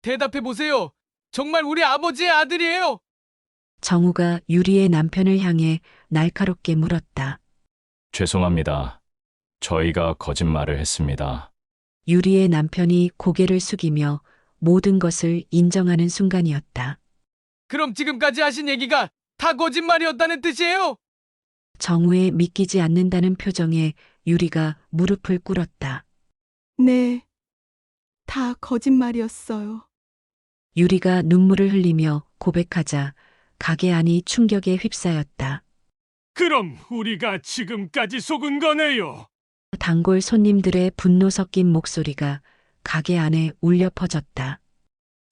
대답해 보세요. 정말 우리 아버지의 아들이에요. 정우가 유리의 남편을 향해 날카롭게 물었다. 죄송합니다. 저희가 거짓말을 했습니다. 유리의 남편이 고개를 숙이며 모든 것을 인정하는 순간이었다. 그럼 지금까지 하신 얘기가 다 거짓말이었다는 뜻이에요? 정우의 믿기지 않는다는 표정에 유리가 무릎을 꿇었다. 네, 다 거짓말이었어요. 유리가 눈물을 흘리며 고백하자 가게 안이 충격에 휩싸였다. 그럼 우리가 지금까지 속은 거네요. 단골 손님들의 분노 섞인 목소리가 가게 안에 울려 퍼졌다.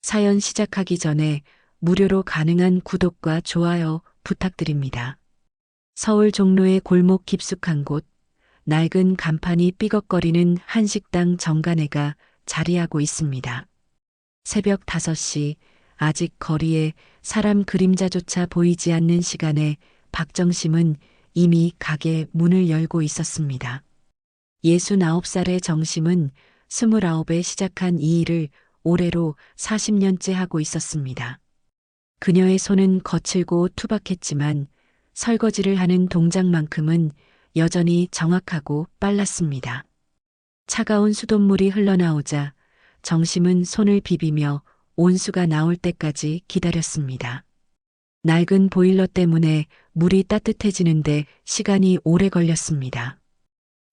사연 시작하기 전에 무료로 가능한 구독과 좋아요 부탁드립니다. 서울 종로의 골목 깊숙한 곳, 낡은 간판이 삐걱거리는 한식당 정간에가 자리하고 있습니다. 새벽 5시, 아직 거리에 사람 그림자조차 보이지 않는 시간에 박정심은 이미 가게 문을 열고 있었습니다. 69살의 정심은 29에 시작한 이 일을 올해로 40년째 하고 있었습니다. 그녀의 손은 거칠고 투박했지만 설거지를 하는 동작만큼은 여전히 정확하고 빨랐습니다. 차가운 수돗물이 흘러나오자 정심은 손을 비비며 온수가 나올 때까지 기다렸습니다. 낡은 보일러 때문에 물이 따뜻해지는데 시간이 오래 걸렸습니다.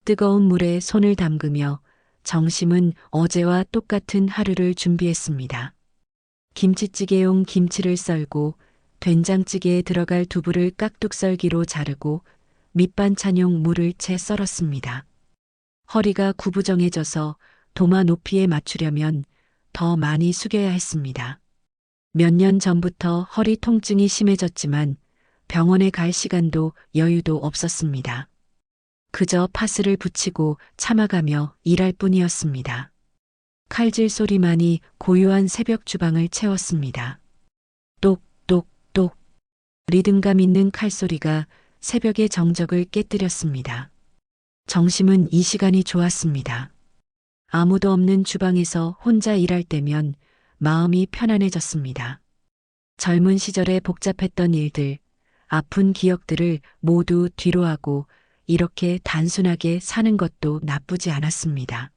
뜨거운 물에 손을 담그며 정심은 어제와 똑같은 하루를 준비했습니다. 김치찌개용 김치를 썰고 된장찌개에 들어갈 두부를 깍둑썰기로 자르고 밑반찬용 물을 채 썰었습니다. 허리가 구부정해져서 도마 높이에 맞추려면 더 많이 숙여야 했습니다. 몇 년 전부터 허리 통증이 심해졌지만 병원에 갈 시간도 여유도 없었습니다. 그저 파스를 붙이고 참아가며 일할 뿐이었습니다. 칼질 소리만이 고요한 새벽 주방을 채웠습니다. 똑똑똑 리듬감 있는 칼소리가 새벽의 정적을 깨뜨렸습니다. 정심은 이 시간이 좋았습니다. 아무도 없는 주방에서 혼자 일할 때면 마음이 편안해졌습니다. 젊은 시절에 복잡했던 일들, 아픈 기억들을 모두 뒤로하고 이렇게 단순하게 사는 것도 나쁘지 않았습니다.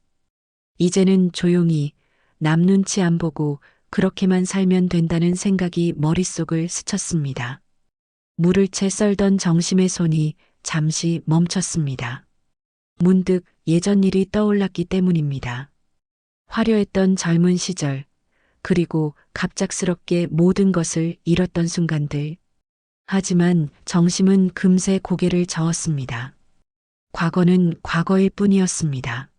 이제는 조용히 남 눈치 안 보고 그렇게만 살면 된다는 생각이 머릿속을 스쳤습니다. 물을 채 썰던 정심의 손이 잠시 멈췄습니다. 문득 예전 일이 떠올랐기 때문입니다. 화려했던 젊은 시절, 그리고 갑작스럽게 모든 것을 잃었던 순간들. 하지만 정심은 금세 고개를 저었습니다. 과거는 과거일 뿐이었습니다.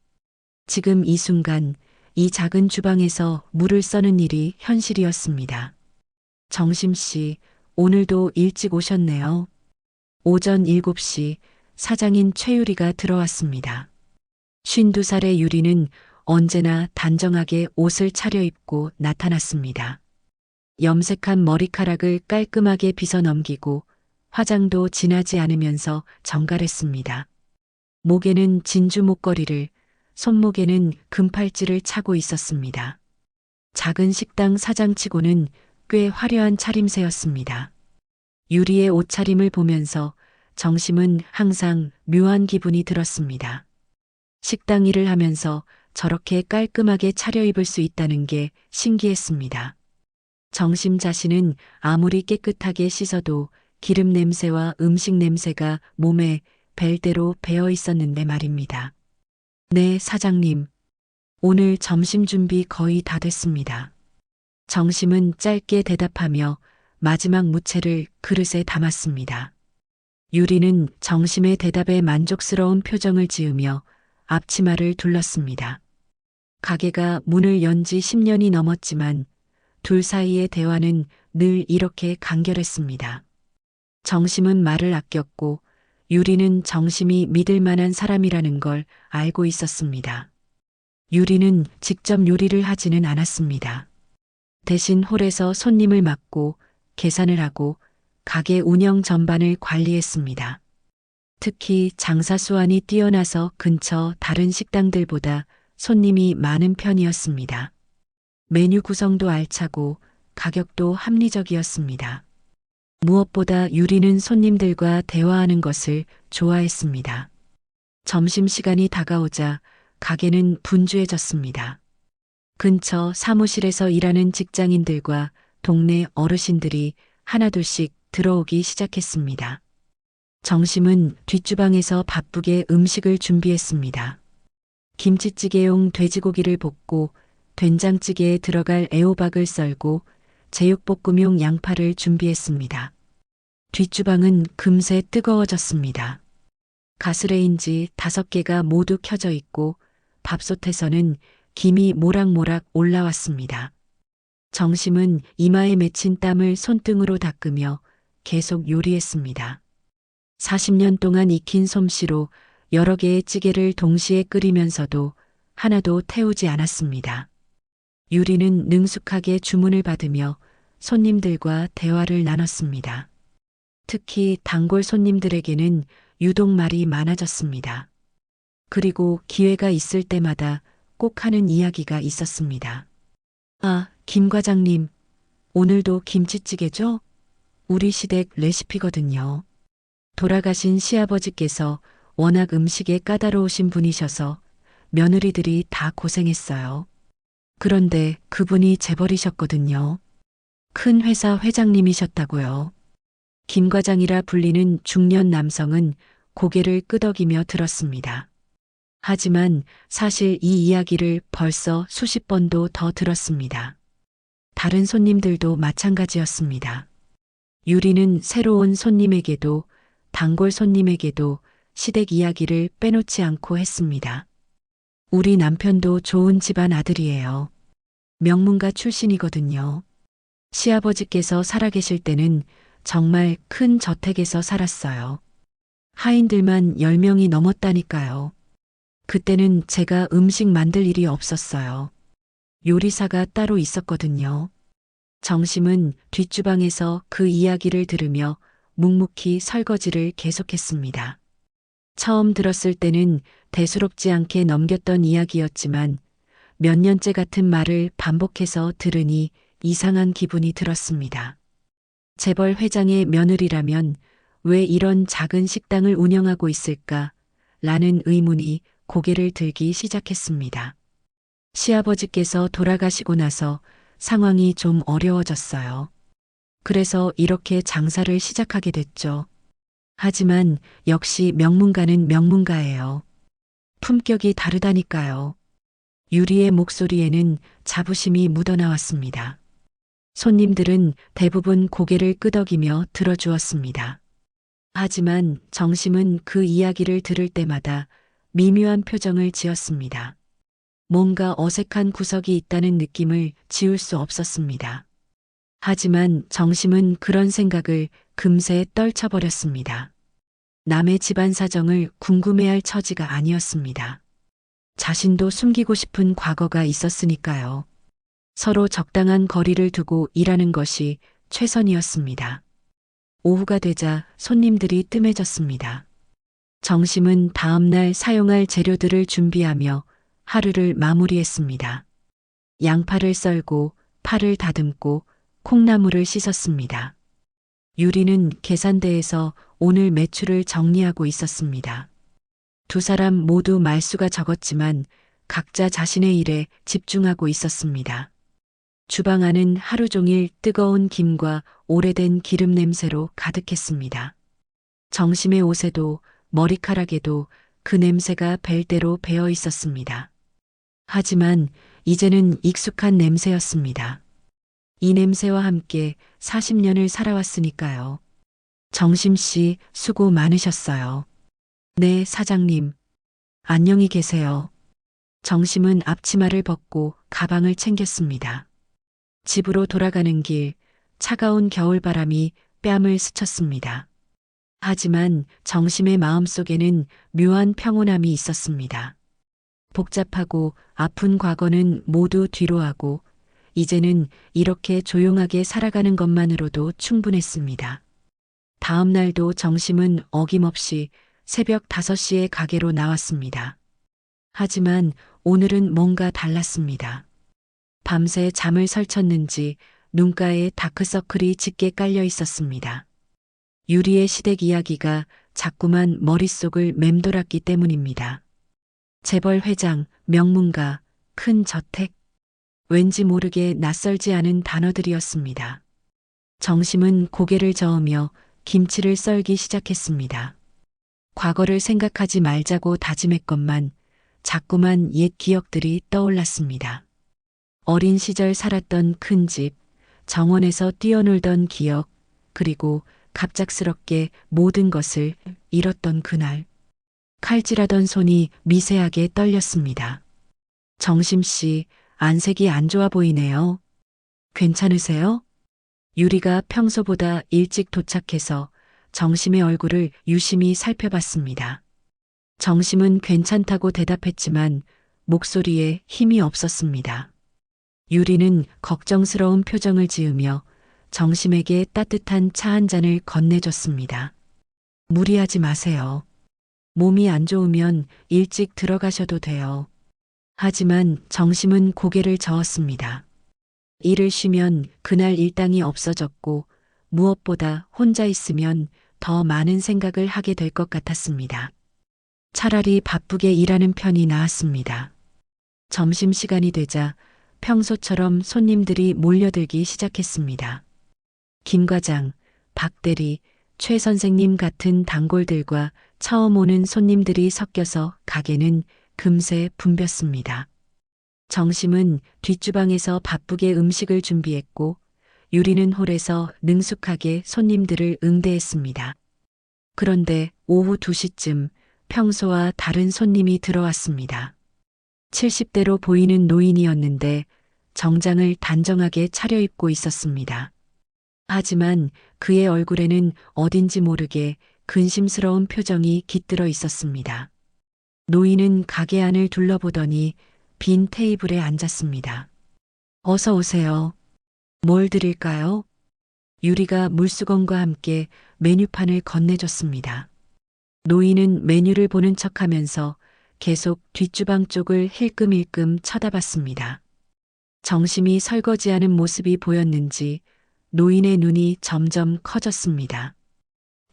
지금 이 순간, 이 작은 주방에서 물을 써는 일이 현실이었습니다. 정심 씨, 오늘도 일찍 오셨네요. 오전 7시 사장인 최유리가 들어왔습니다. 52살의 유리는 언제나 단정하게 옷을 차려입고 나타났습니다. 염색한 머리카락을 깔끔하게 빗어 넘기고 화장도 진하지 않으면서 정갈했습니다. 목에는 진주 목걸이를, 손목에는 금팔찌를 차고 있었습니다. 작은 식당 사장치고는 꽤 화려한 차림새였습니다. 유리의 옷차림을 보면서 정심은 항상 묘한 기분이 들었습니다. 식당 일을 하면서 저렇게 깔끔하게 차려입을 수 있다는 게 신기했습니다. 정심 자신은 아무리 깨끗하게 씻어도 기름 냄새와 음식 냄새가 몸에 벨대로 배어 있었는데 말입니다. 네, 사장님. 오늘 점심 준비 거의 다 됐습니다. 정심은 짧게 대답하며 마지막 무채를 그릇에 담았습니다. 유리는 정심의 대답에 만족스러운 표정을 지으며 앞치마를 둘렀습니다. 가게가 문을 연 지 10년이 넘었지만 둘 사이의 대화는 늘 이렇게 간결했습니다. 정심은 말을 아꼈고 유리는 정심이 믿을 만한 사람이라는 걸 알고 있었습니다. 유리는 직접 요리를 하지는 않았습니다. 대신 홀에서 손님을 맡고 계산을 하고 가게 운영 전반을 관리했습니다. 특히 장사 수완이 뛰어나서 근처 다른 식당들보다 손님이 많은 편이었습니다. 메뉴 구성도 알차고 가격도 합리적이었습니다. 무엇보다 유리는 손님들과 대화하는 것을 좋아했습니다. 점심시간이 다가오자 가게는 분주해졌습니다. 근처 사무실에서 일하는 직장인들과 동네 어르신들이 하나둘씩 들어오기 시작했습니다. 정심은 뒷주방에서 바쁘게 음식을 준비했습니다. 김치찌개용 돼지고기를 볶고 된장찌개에 들어갈 애호박을 썰고 제육볶음용 양파를 준비했습니다. 뒷주방은 금세 뜨거워졌습니다. 가스레인지 5개가 모두 켜져 있고 밥솥에서는 김이 모락모락 올라왔습니다. 정심은 이마에 맺힌 땀을 손등으로 닦으며 계속 요리했습니다. 40년 동안 익힌 솜씨로 여러 개의 찌개를 동시에 끓이면서도 하나도 태우지 않았습니다. 유리는 능숙하게 주문을 받으며 손님들과 대화를 나눴습니다. 특히 단골 손님들에게는 유독 말이 많아졌습니다. 그리고 기회가 있을 때마다 꼭 하는 이야기가 있었습니다. 아, 김 과장님, 오늘도 김치찌개죠? 우리 시댁 레시피거든요. 돌아가신 시아버지께서 워낙 음식에 까다로우신 분이셔서 며느리들이 다 고생했어요. 그런데 그분이 재벌이셨거든요. 큰 회사 회장님이셨다고요. 김 과장이라 불리는 중년 남성은 고개를 끄덕이며 들었습니다. 하지만 사실 이 이야기를 벌써 수십 번도 더 들었습니다. 다른 손님들도 마찬가지였습니다. 유리는 새로운 손님에게도 단골 손님에게도 시댁 이야기를 빼놓지 않고 했습니다. 우리 남편도 좋은 집안 아들이에요. 명문가 출신이거든요. 시아버지께서 살아계실 때는 정말 큰 저택에서 살았어요. 하인들만 10명이 넘었다니까요. 그때는 제가 음식 만들 일이 없었어요. 요리사가 따로 있었거든요. 정심은 뒷주방에서 그 이야기를 들으며 묵묵히 설거지를 계속했습니다. 처음 들었을 때는 대수롭지 않게 넘겼던 이야기였지만 몇 년째 같은 말을 반복해서 들으니 이상한 기분이 들었습니다. 재벌 회장의 며느리라면 왜 이런 작은 식당을 운영하고 있을까? 라는 의문이 고개를 들기 시작했습니다. 시아버지께서 돌아가시고 나서 상황이 좀 어려워졌어요. 그래서 이렇게 장사를 시작하게 됐죠. 하지만 역시 명문가는 명문가예요. 품격이 다르다니까요. 유리의 목소리에는 자부심이 묻어나왔습니다. 손님들은 대부분 고개를 끄덕이며 들어주었습니다. 하지만 정심은 그 이야기를 들을 때마다 미묘한 표정을 지었습니다. 뭔가 어색한 구석이 있다는 느낌을 지울 수 없었습니다. 하지만 정심은 그런 생각을 금세 떨쳐버렸습니다. 남의 집안 사정을 궁금해할 처지가 아니었습니다. 자신도 숨기고 싶은 과거가 있었으니까요. 서로 적당한 거리를 두고 일하는 것이 최선이었습니다. 오후가 되자 손님들이 뜸해졌습니다. 정심은 다음날 사용할 재료들을 준비하며 하루를 마무리했습니다. 양파를 썰고 파를 다듬고 콩나물을 씻었습니다. 유리는 계산대에서 오늘 매출을 정리하고 있었습니다. 두 사람 모두 말수가 적었지만 각자 자신의 일에 집중하고 있었습니다. 주방 안은 하루 종일 뜨거운 김과 오래된 기름 냄새로 가득했습니다. 정심의 옷에도 머리카락에도 그 냄새가 벨대로 배어 있었습니다. 하지만 이제는 익숙한 냄새였습니다. 이 냄새와 함께 40년을 살아왔으니까요. 정심 씨 수고 많으셨어요. 네, 사장님. 안녕히 계세요. 정심은 앞치마를 벗고 가방을 챙겼습니다. 집으로 돌아가는 길, 차가운 겨울바람이 뺨을 스쳤습니다. 하지만 정심의 마음속에는 묘한 평온함이 있었습니다. 복잡하고 아픈 과거는 모두 뒤로하고 이제는 이렇게 조용하게 살아가는 것만으로도 충분했습니다. 다음 날도 정심은 어김없이 새벽 5시에 가게로 나왔습니다. 하지만 오늘은 뭔가 달랐습니다. 밤새 잠을 설쳤는지 눈가에 다크서클이 짙게 깔려 있었습니다. 유리의 시댁 이야기가 자꾸만 머릿속을 맴돌았기 때문입니다. 재벌 회장, 명문가, 큰 저택. 왠지 모르게 낯설지 않은 단어들이었습니다. 정심은 고개를 저으며 김치를 썰기 시작했습니다. 과거를 생각하지 말자고 다짐했건만 자꾸만 옛 기억들이 떠올랐습니다. 어린 시절 살았던 큰 집, 정원에서 뛰어놀던 기억, 그리고 갑작스럽게 모든 것을 잃었던 그날. 칼질하던 손이 미세하게 떨렸습니다. 정심 씨, 안색이 안 좋아 보이네요. 괜찮으세요? 유리가 평소보다 일찍 도착해서 정심의 얼굴을 유심히 살펴봤습니다. 정심은 괜찮다고 대답했지만 목소리에 힘이 없었습니다. 유리는 걱정스러운 표정을 지으며 정심에게 따뜻한 차 한 잔을 건네줬습니다. 무리하지 마세요. 몸이 안 좋으면 일찍 들어가셔도 돼요. 하지만 정심은 고개를 저었습니다. 일을 쉬면 그날 일당이 없어졌고 무엇보다 혼자 있으면 더 많은 생각을 하게 될 것 같았습니다. 차라리 바쁘게 일하는 편이 나았습니다. 점심시간이 되자 평소처럼 손님들이 몰려들기 시작했습니다. 김 과장, 박 대리, 최 선생님 같은 단골들과 처음 오는 손님들이 섞여서 가게는 금세 붐볐습니다. 정심은 뒷주방에서 바쁘게 음식을 준비했고 유리는 홀에서 능숙하게 손님들을 응대했습니다. 그런데 오후 2시쯤 평소와 다른 손님이 들어왔습니다. 70대로 보이는 노인이었는데 정장을 단정하게 차려입고 있었습니다. 하지만 그의 얼굴에는 어딘지 모르게 근심스러운 표정이 깃들어 있었습니다. 노인은 가게 안을 둘러보더니 빈 테이블에 앉았습니다. 어서 오세요. 뭘 드릴까요? 유리가 물수건과 함께 메뉴판을 건네줬습니다. 노인은 메뉴를 보는 척하면서 계속 뒷주방 쪽을 힐끔힐끔 쳐다봤습니다. 정심이 설거지하는 모습이 보였는지 노인의 눈이 점점 커졌습니다.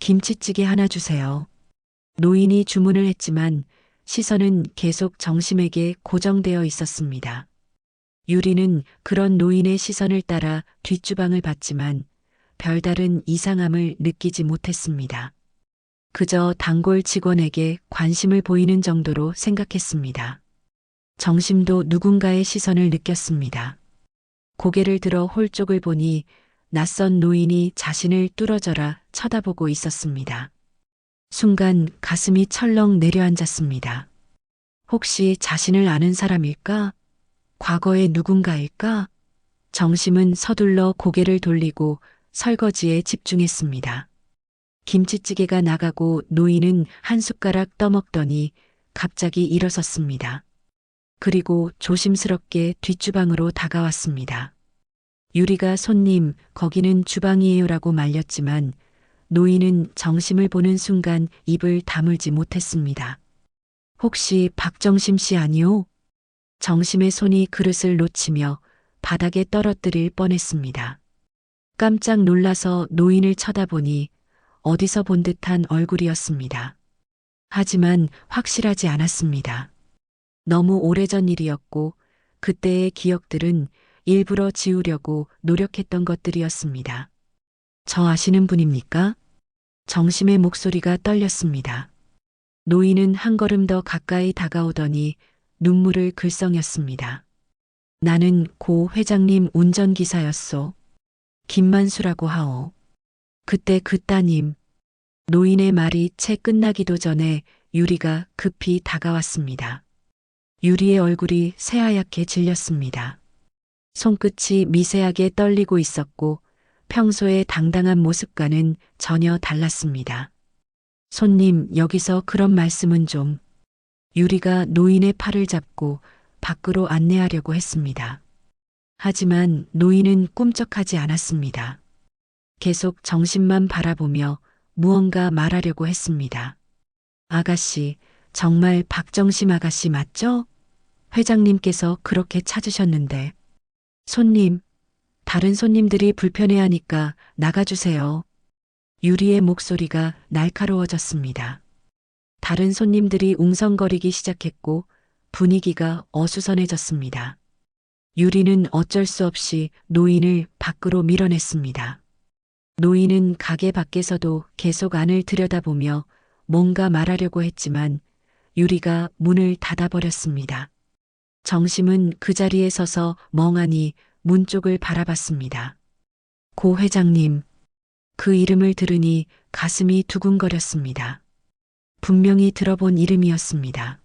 김치찌개 하나 주세요. 노인이 주문을 했지만 시선은 계속 정심에게 고정되어 있었습니다. 유리는 그런 노인의 시선을 따라 뒷주방을 봤지만 별다른 이상함을 느끼지 못했습니다. 그저 단골 직원에게 관심을 보이는 정도로 생각했습니다. 정심도 누군가의 시선을 느꼈습니다. 고개를 들어 홀 쪽을 보니 낯선 노인이 자신을 뚫어져라 쳐다보고 있었습니다. 순간 가슴이 철렁 내려앉았습니다. 혹시 자신을 아는 사람일까? 과거의 누군가일까? 정심은 서둘러 고개를 돌리고 설거지에 집중했습니다. 김치찌개가 나가고 노인은 한 숟가락 떠먹더니 갑자기 일어섰습니다. 그리고 조심스럽게 뒷주방으로 다가왔습니다. 유리가 손님, 거기는 주방이에요라고 말렸지만 노인은 정심을 보는 순간 입을 다물지 못했습니다. 혹시 박정심 씨 아니오? 정심의 손이 그릇을 놓치며 바닥에 떨어뜨릴 뻔했습니다. 깜짝 놀라서 노인을 쳐다보니 어디서 본 듯한 얼굴이었습니다. 하지만 확실하지 않았습니다. 너무 오래전 일이었고 그때의 기억들은 일부러 지우려고 노력했던 것들이었습니다. 저 아시는 분입니까? 정심의 목소리가 떨렸습니다. 노인은 한 걸음 더 가까이 다가오더니 눈물을 글썽였습니다. 나는 고 회장님 운전기사였소. 김만수라고 하오. 그때 그 따님. 노인의 말이 채 끝나기도 전에 유리가 급히 다가왔습니다. 유리의 얼굴이 새하얗게 질렸습니다. 손끝이 미세하게 떨리고 있었고 평소의 당당한 모습과는 전혀 달랐습니다. 손님, 여기서 그런 말씀은 좀. 유리가 노인의 팔을 잡고 밖으로 안내하려고 했습니다. 하지만 노인은 꿈쩍하지 않았습니다. 계속 정심만 바라보며 무언가 말하려고 했습니다. 아가씨, 정말 박정심 아가씨 맞죠? 회장님께서 그렇게 찾으셨는데. 손님, 다른 손님들이 불편해하니까 나가주세요. 유리의 목소리가 날카로워졌습니다. 다른 손님들이 웅성거리기 시작했고 분위기가 어수선해졌습니다. 유리는 어쩔 수 없이 노인을 밖으로 밀어냈습니다. 노인은 가게 밖에서도 계속 안을 들여다보며 뭔가 말하려고 했지만 유리가 문을 닫아버렸습니다. 정심은 그 자리에 서서 멍하니 문 쪽을 바라봤습니다. 고 회장님, 그 이름을 들으니 가슴이 두근거렸습니다. 분명히 들어본 이름이었습니다.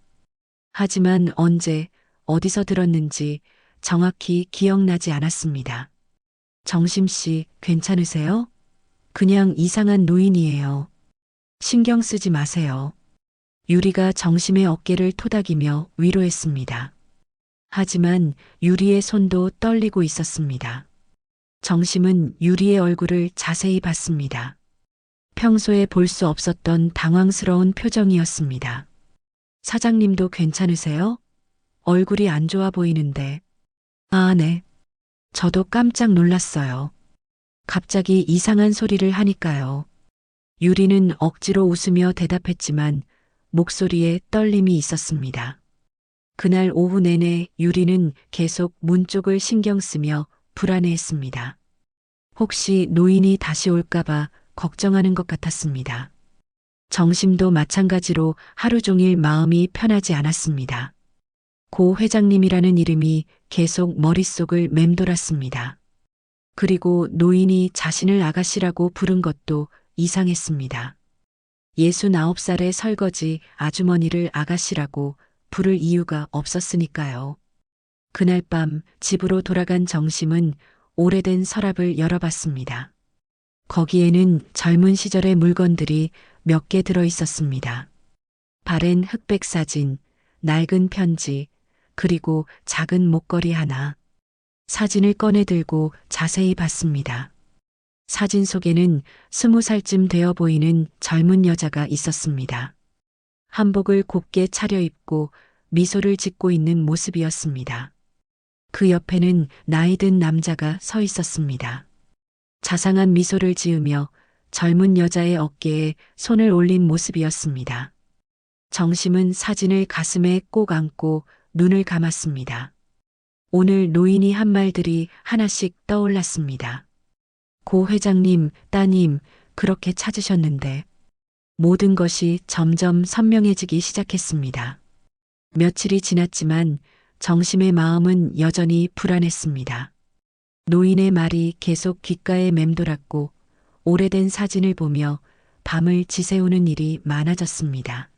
하지만 언제, 어디서 들었는지 정확히 기억나지 않았습니다. 정심 씨, 괜찮으세요? 그냥 이상한 노인이에요. 신경 쓰지 마세요. 유리가 정심의 어깨를 토닥이며 위로했습니다. 하지만 유리의 손도 떨리고 있었습니다. 정심은 유리의 얼굴을 자세히 봤습니다. 평소에 볼 수 없었던 당황스러운 표정이었습니다. 사장님도 괜찮으세요? 얼굴이 안 좋아 보이는데. 아, 네. 저도 깜짝 놀랐어요. 갑자기 이상한 소리를 하니까요. 유리는 억지로 웃으며 대답했지만 목소리에 떨림이 있었습니다. 그날 오후 내내 유리는 계속 문 쪽을 신경 쓰며 불안해했습니다. 혹시 노인이 다시 올까봐 걱정하는 것 같았습니다. 정심도 마찬가지로 하루 종일 마음이 편하지 않았습니다. 고 회장님이라는 이름이 계속 머릿속을 맴돌았습니다. 그리고 노인이 자신을 아가씨라고 부른 것도 이상했습니다. 69살의 설거지 아주머니를 아가씨라고 부를 이유가 없었으니까요. 그날 밤 집으로 돌아간 정심은 오래된 서랍을 열어봤습니다. 거기에는 젊은 시절의 물건들이 몇 개 들어 있었습니다. 바랜 흑백 사진, 낡은 편지, 그리고 작은 목걸이 하나. 사진을 꺼내 들고 자세히 봤습니다. 사진 속에는 20살쯤 되어 보이는 젊은 여자가 있었습니다. 한복을 곱게 차려입고 미소를 짓고 있는 모습이었습니다. 그 옆에는 나이 든 남자가 서 있었습니다. 자상한 미소를 지으며 젊은 여자의 어깨에 손을 올린 모습이었습니다. 정심은 사진을 가슴에 꼭 안고 눈을 감았습니다. 오늘 노인이 한 말들이 하나씩 떠올랐습니다. 고 회장님, 따님, 그렇게 찾으셨는데 모든 것이 점점 선명해지기 시작했습니다. 며칠이 지났지만 정심의 마음은 여전히 불안했습니다. 노인의 말이 계속 귓가에 맴돌았고 오래된 사진을 보며 밤을 지새우는 일이 많아졌습니다.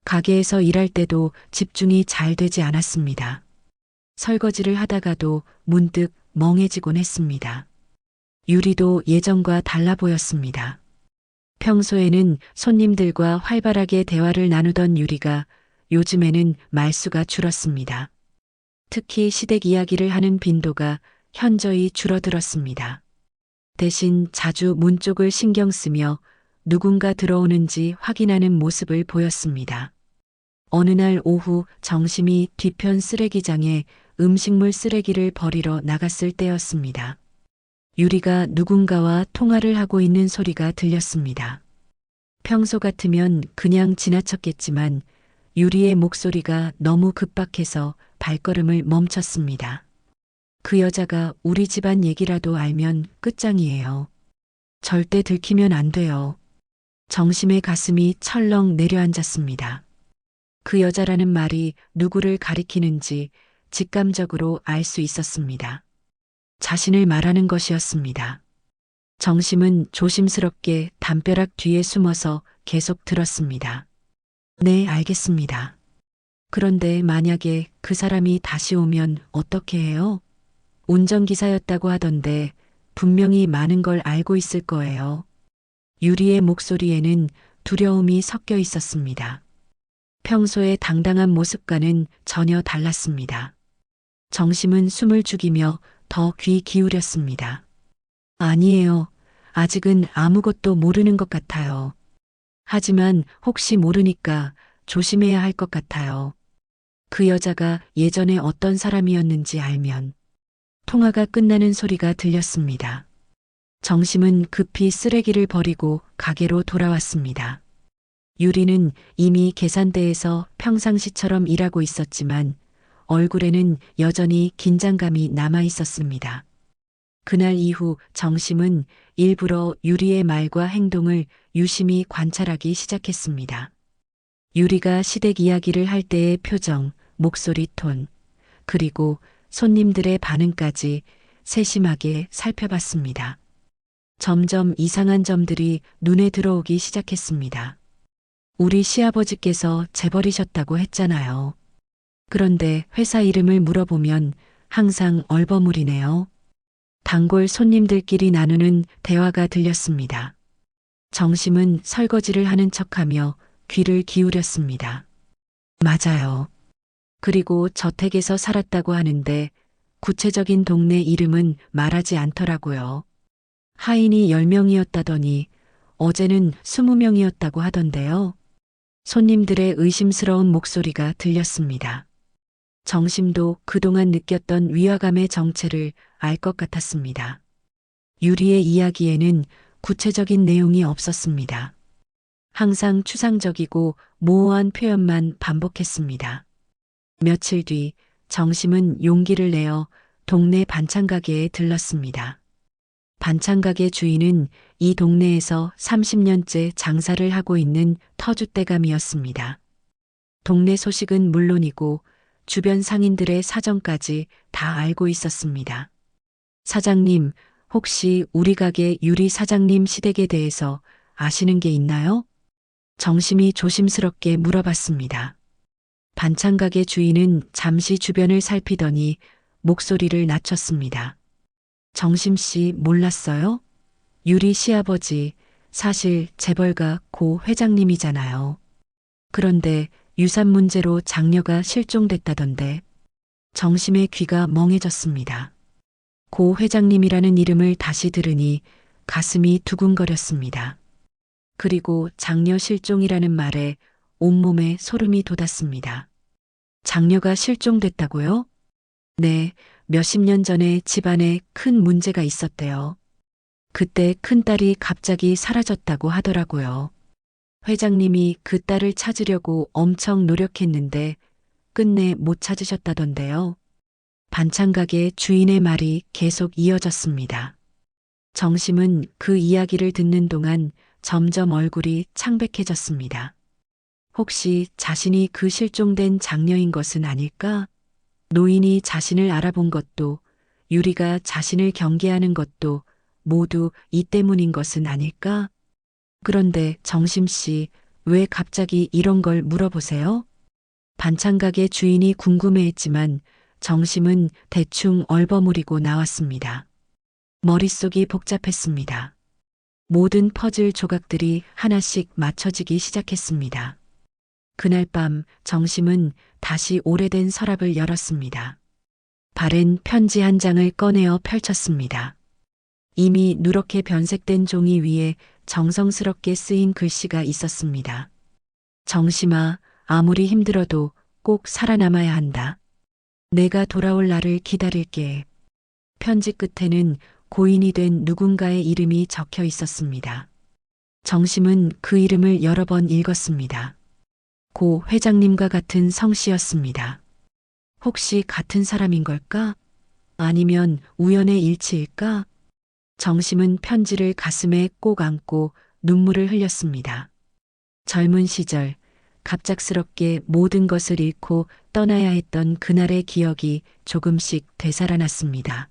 가게에서 일할 때도 집중이 잘 되지 않았습니다. 설거지를 하다가도 문득 멍해지곤 했습니다. 유리도 예전과 달라 보였습니다. 평소에는 손님들과 활발하게 대화를 나누던 유리가 요즘에는 말수가 줄었습니다. 특히 시댁 이야기를 하는 빈도가 현저히 줄어들었습니다. 대신 자주 문 쪽을 신경 쓰며 누군가 들어오는지 확인하는 모습을 보였습니다. 어느 날 오후 정심이 뒤편 쓰레기장에 음식물 쓰레기를 버리러 나갔을 때였습니다. 유리가 누군가와 통화를 하고 있는 소리가 들렸습니다. 평소 같으면 그냥 지나쳤겠지만 유리의 목소리가 너무 급박해서 발걸음을 멈췄습니다. 그 여자가 우리 집안 얘기라도 알면 끝장이에요. 절대 들키면 안 돼요. 정심의 가슴이 철렁 내려앉았습니다. 그 여자라는 말이 누구를 가리키는지 직감적으로 알 수 있었습니다. 자신을 말하는 것이었습니다. 정심은 조심스럽게 담벼락 뒤에 숨어서 계속 들었습니다. 네, 알겠습니다. 그런데 만약에 그 사람이 다시 오면 어떻게 해요? 운전기사였다고 하던데 분명히 많은 걸 알고 있을 거예요. 유리의 목소리에는 두려움이 섞여 있었습니다. 평소의 당당한 모습과는 전혀 달랐습니다. 정심은 숨을 죽이며 더 귀 기울였습니다. 아니에요. 아직은 아무것도 모르는 것 같아요. 하지만 혹시 모르니까 조심해야 할 것 같아요. 그 여자가 예전에 어떤 사람이었는지 알면 통화가 끝나는 소리가 들렸습니다. 정심은 급히 쓰레기를 버리고 가게로 돌아왔습니다. 유리는 이미 계산대에서 평상시처럼 일하고 있었지만 얼굴에는 여전히 긴장감이 남아 있었습니다. 그날 이후 정심은 일부러 유리의 말과 행동을 유심히 관찰하기 시작했습니다. 유리가 시댁 이야기를 할 때의 표정, 목소리 톤, 그리고 손님들의 반응까지 세심하게 살펴봤습니다. 점점 이상한 점들이 눈에 들어오기 시작했습니다. 우리 시아버지께서 재벌이셨다고 했잖아요. 그런데 회사 이름을 물어보면 항상 얼버무리네요. 단골 손님들끼리 나누는 대화가 들렸습니다. 정심은 설거지를 하는 척하며 귀를 기울였습니다. 맞아요. 그리고 저택에서 살았다고 하는데 구체적인 동네 이름은 말하지 않더라고요. 하인이 10명이었다더니 어제는 20명이었다고 하던데요. 손님들의 의심스러운 목소리가 들렸습니다. 정심도 그동안 느꼈던 위화감의 정체를 알 것 같았습니다. 유리의 이야기에는 구체적인 내용이 없었습니다. 항상 추상적이고 모호한 표현만 반복했습니다. 며칠 뒤 정심은 용기를 내어 동네 반찬가게에 들렀습니다. 반찬가게 주인은 이 동네에서 30년째 장사를 하고 있는 터줏대감이었습니다. 동네 소식은 물론이고 주변 상인들의 사정까지 다 알고 있었습니다. 사장님, 혹시 우리 가게 유리 사장님 시댁에 대해서 아시는 게 있나요? 정심이 조심스럽게 물어봤습니다. 반찬가게 주인은 잠시 주변을 살피더니 목소리를 낮췄습니다. 정심 씨 몰랐어요? 유리 시아버지 사실 재벌가 고 회장님이잖아요. 그런데 유산 문제로 장녀가 실종됐다던데. 정심의 귀가 멍해졌습니다. 고 회장님이라는 이름을 다시 들으니 가슴이 두근거렸습니다. 그리고 장녀 실종이라는 말에 온몸에 소름이 돋았습니다. 장녀가 실종됐다고요? 네, 몇십 년 전에 집안에 큰 문제가 있었대요. 그때 큰딸이 갑자기 사라졌다고 하더라고요. 회장님이 그 딸을 찾으려고 엄청 노력했는데 끝내 못 찾으셨다던데요. 반찬가게 주인의 말이 계속 이어졌습니다. 정심은 그 이야기를 듣는 동안 점점 얼굴이 창백해졌습니다. 혹시 자신이 그 실종된 장녀인 것은 아닐까? 노인이 자신을 알아본 것도, 유리가 자신을 경계하는 것도 모두 이 때문인 것은 아닐까? 그런데 정심 씨, 왜 갑자기 이런 걸 물어보세요? 반찬가게 주인이 궁금해했지만 정심은 대충 얼버무리고 나왔습니다. 머릿속이 복잡했습니다. 모든 퍼즐 조각들이 하나씩 맞춰지기 시작했습니다. 그날 밤 정심은 다시 오래된 서랍을 열었습니다. 바른 편지 한 장을 꺼내어 펼쳤습니다. 이미 누렇게 변색된 종이 위에 정성스럽게 쓰인 글씨가 있었습니다. 정심아, 아무리 힘들어도 꼭 살아남아야 한다. 내가 돌아올 날을 기다릴게. 편지 끝에는 고인이 된 누군가의 이름이 적혀 있었습니다. 정심은 그 이름을 여러 번 읽었습니다. 고 회장님과 같은 성씨였습니다. 혹시 같은 사람인 걸까? 아니면 우연의 일치일까? 정심은 편지를 가슴에 꼭 안고 눈물을 흘렸습니다. 젊은 시절 갑작스럽게 모든 것을 잃고 떠나야 했던 그날의 기억이 조금씩 되살아났습니다.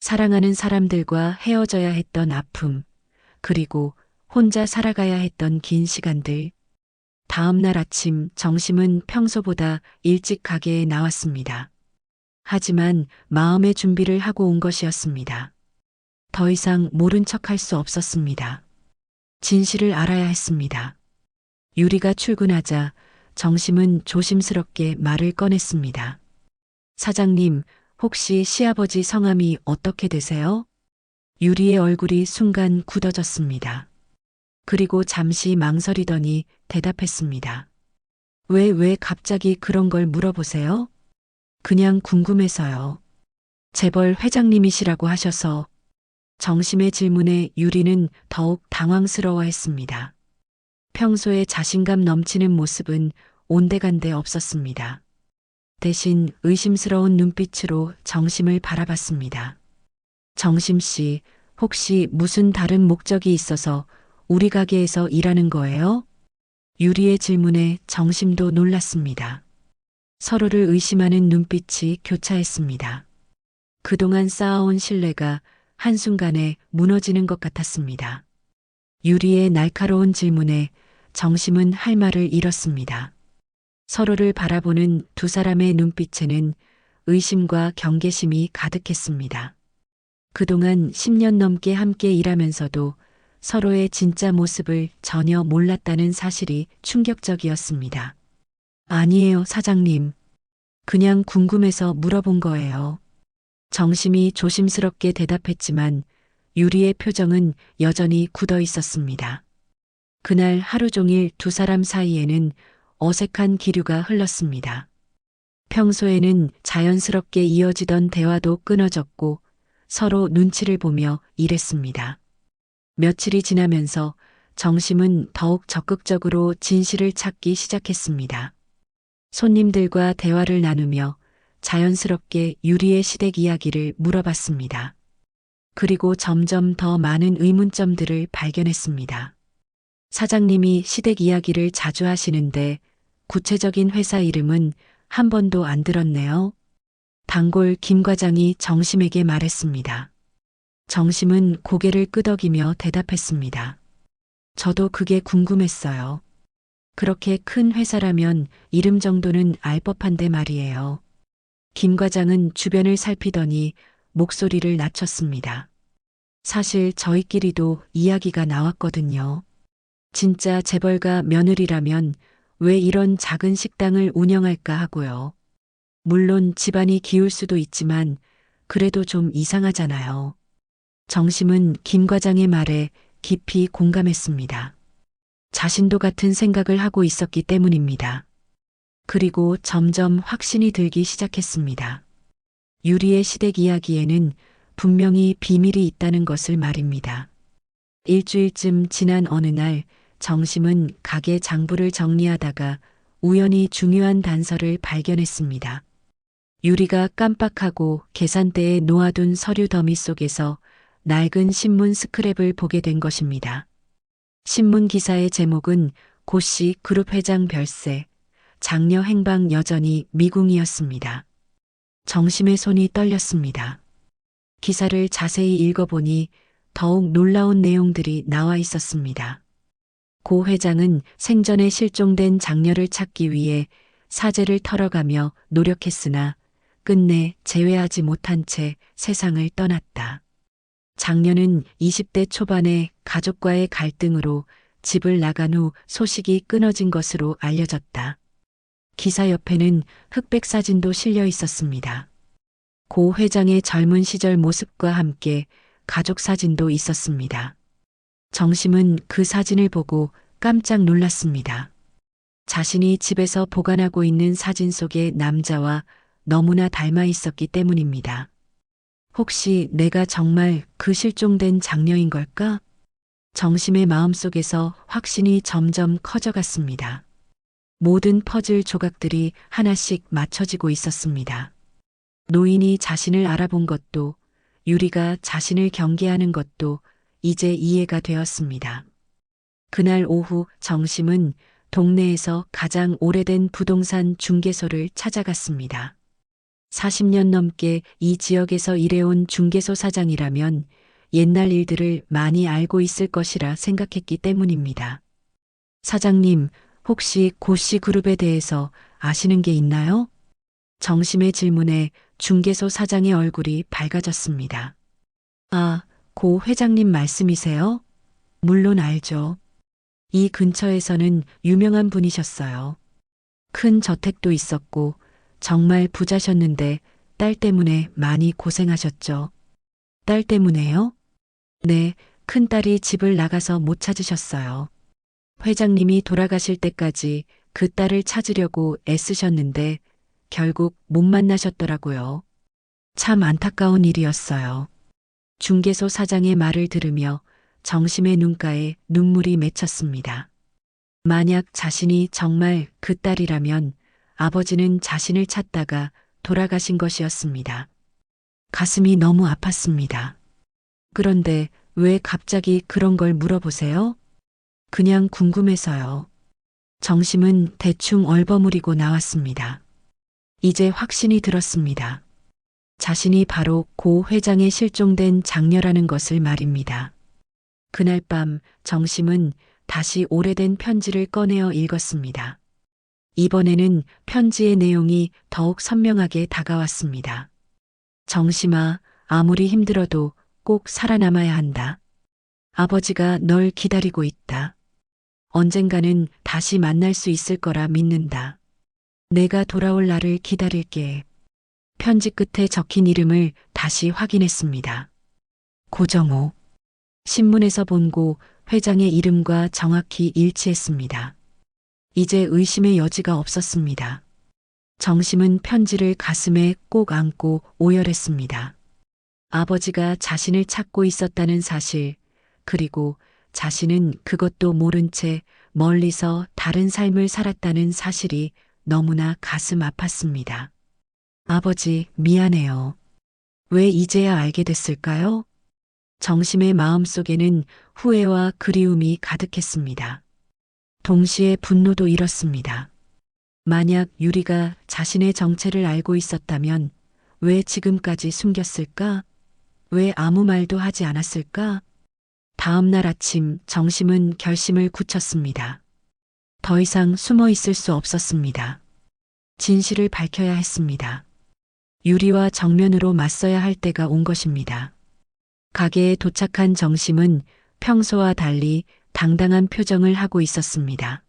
사랑하는 사람들과 헤어져야 했던 아픔, 그리고 혼자 살아가야 했던 긴 시간들. 다음 날 아침 정심은 평소보다 일찍 가게에 나왔습니다. 하지만 마음의 준비를 하고 온 것이었습니다. 더 이상 모른 척할 수 없었습니다. 진실을 알아야 했습니다. 유리가 출근하자 정심은 조심스럽게 말을 꺼냈습니다. 사장님, 혹시 시아버지 성함이 어떻게 되세요? 유리의 얼굴이 순간 굳어졌습니다. 그리고 잠시 망설이더니 대답했습니다. 왜 갑자기 그런 걸 물어보세요? 그냥 궁금해서요. 재벌 회장님이시라고 하셔서 정심의 질문에 유리는 더욱 당황스러워했습니다. 평소에 자신감 넘치는 모습은 온데간데 없었습니다. 대신 의심스러운 눈빛으로 정심을 바라봤습니다. 정심 씨, 혹시 무슨 다른 목적이 있어서 우리 가게에서 일하는 거예요? 유리의 질문에 정심도 놀랐습니다. 서로를 의심하는 눈빛이 교차했습니다. 그동안 쌓아온 신뢰가 한순간에 무너지는 것 같았습니다. 유리의 날카로운 질문에 정심은 할 말을 잃었습니다. 서로를 바라보는 두 사람의 눈빛에는 의심과 경계심이 가득했습니다. 그동안 10년 넘게 함께 일하면서도 서로의 진짜 모습을 전혀 몰랐다는 사실이 충격적이었습니다. 아니에요, 사장님. 그냥 궁금해서 물어본 거예요. 정심이 조심스럽게 대답했지만 유리의 표정은 여전히 굳어 있었습니다. 그날 하루 종일 두 사람 사이에는 어색한 기류가 흘렀습니다. 평소에는 자연스럽게 이어지던 대화도 끊어졌고 서로 눈치를 보며 일했습니다. 며칠이 지나면서 정심은 더욱 적극적으로 진실을 찾기 시작했습니다. 손님들과 대화를 나누며 자연스럽게 유리의 시댁 이야기를 물어봤습니다. 그리고 점점 더 많은 의문점들을 발견했습니다. 사장님이 시댁 이야기를 자주 하시는데 구체적인 회사 이름은 한 번도 안 들었네요. 단골 김 과장이 정심에게 말했습니다. 정심은 고개를 끄덕이며 대답했습니다. 저도 그게 궁금했어요. 그렇게 큰 회사라면 이름 정도는 알 법한데 말이에요. 김 과장은 주변을 살피더니 목소리를 낮췄습니다. 사실 저희끼리도 이야기가 나왔거든요. 진짜 재벌가 며느리라면 왜 이런 작은 식당을 운영할까 하고요. 물론 집안이 기울 수도 있지만 그래도 좀 이상하잖아요. 정심은 김 과장의 말에 깊이 공감했습니다. 자신도 같은 생각을 하고 있었기 때문입니다. 그리고 점점 확신이 들기 시작했습니다. 유리의 시댁 이야기에는 분명히 비밀이 있다는 것을 말입니다. 일주일쯤 지난 어느 날 정심은 가게 장부를 정리하다가 우연히 중요한 단서를 발견했습니다. 유리가 깜빡하고 계산대에 놓아둔 서류 더미 속에서 낡은 신문 스크랩을 보게 된 것입니다. 신문 기사의 제목은 고씨 그룹 회장 별세, 장녀 행방 여전히 미궁이었습니다. 정심의 손이 떨렸습니다. 기사를 자세히 읽어보니 더욱 놀라운 내용들이 나와 있었습니다. 고 회장은 생전에 실종된 장녀를 찾기 위해 사제를 털어가며 노력했으나 끝내 제외하지 못한 채 세상을 떠났다. 장녀는 20대 초반에 가족과의 갈등으로 집을 나간 후 소식이 끊어진 것으로 알려졌다. 기사 옆에는 흑백 사진도 실려 있었습니다. 고 회장의 젊은 시절 모습과 함께 가족 사진도 있었습니다. 정심은 그 사진을 보고 깜짝 놀랐습니다. 자신이 집에서 보관하고 있는 사진 속의 남자와 너무나 닮아 있었기 때문입니다. 혹시 내가 정말 그 실종된 장녀인 걸까? 정심의 마음속에서 확신이 점점 커져갔습니다. 모든 퍼즐 조각들이 하나씩 맞춰지고 있었습니다. 노인이 자신을 알아본 것도, 유리가 자신을 경계하는 것도 이제 이해가 되었습니다. 그날 오후 정심은 동네에서 가장 오래된 부동산 중개소를 찾아갔습니다. 40년 넘게 이 지역에서 일해온 중개소 사장이라면 옛날 일들을 많이 알고 있을 것이라 생각했기 때문입니다. 사장님, 혹시 고씨 그룹에 대해서 아시는 게 있나요? 정심의 질문에 중개소 사장의 얼굴이 밝아졌습니다. 아, 고 회장님 말씀이세요? 물론 알죠. 이 근처에서는 유명한 분이셨어요. 큰 저택도 있었고 정말 부자셨는데 딸 때문에 많이 고생하셨죠. 딸 때문에요? 네, 큰딸이 집을 나가서 못 찾으셨어요. 회장님이 돌아가실 때까지 그 딸을 찾으려고 애쓰셨는데 결국 못 만나셨더라고요. 참 안타까운 일이었어요. 중개소 사장의 말을 들으며 정심의 눈가에 눈물이 맺혔습니다. 만약 자신이 정말 그 딸이라면 아버지는 자신을 찾다가 돌아가신 것이었습니다. 가슴이 너무 아팠습니다. 그런데 왜 갑자기 그런 걸 물어보세요? 그냥 궁금해서요. 정심은 대충 얼버무리고 나왔습니다. 이제 확신이 들었습니다. 자신이 바로 고 회장의 실종된 장녀라는 것을 말입니다. 그날 밤 정심은 다시 오래된 편지를 꺼내어 읽었습니다. 이번에는 편지의 내용이 더욱 선명하게 다가왔습니다. 정심아, 아무리 힘들어도 꼭 살아남아야 한다. 아버지가 널 기다리고 있다. 언젠가는 다시 만날 수 있을 거라 믿는다. 내가 돌아올 날을 기다릴게. 편지 끝에 적힌 이름을 다시 확인했습니다. 고정호. 신문에서 본 고 회장의 이름과 정확히 일치했습니다. 이제 의심의 여지가 없었습니다. 정심은 편지를 가슴에 꼭 안고 오열했습니다. 아버지가 자신을 찾고 있었다는 사실, 그리고 자신은 그것도 모른 채 멀리서 다른 삶을 살았다는 사실이 너무나 가슴 아팠습니다. 아버지, 미안해요. 왜 이제야 알게 됐을까요? 정심의 마음속에는 후회와 그리움이 가득했습니다. 동시에 분노도 일었습니다. 만약 유리가 자신의 정체를 알고 있었다면 왜 지금까지 숨겼을까? 왜 아무 말도 하지 않았을까? 다음 날 아침 정심은 결심을 굳혔습니다. 더 이상 숨어 있을 수 없었습니다. 진실을 밝혀야 했습니다. 유리와 정면으로 맞서야 할 때가 온 것입니다. 가게에 도착한 정심은 평소와 달리 당당한 표정을 하고 있었습니다.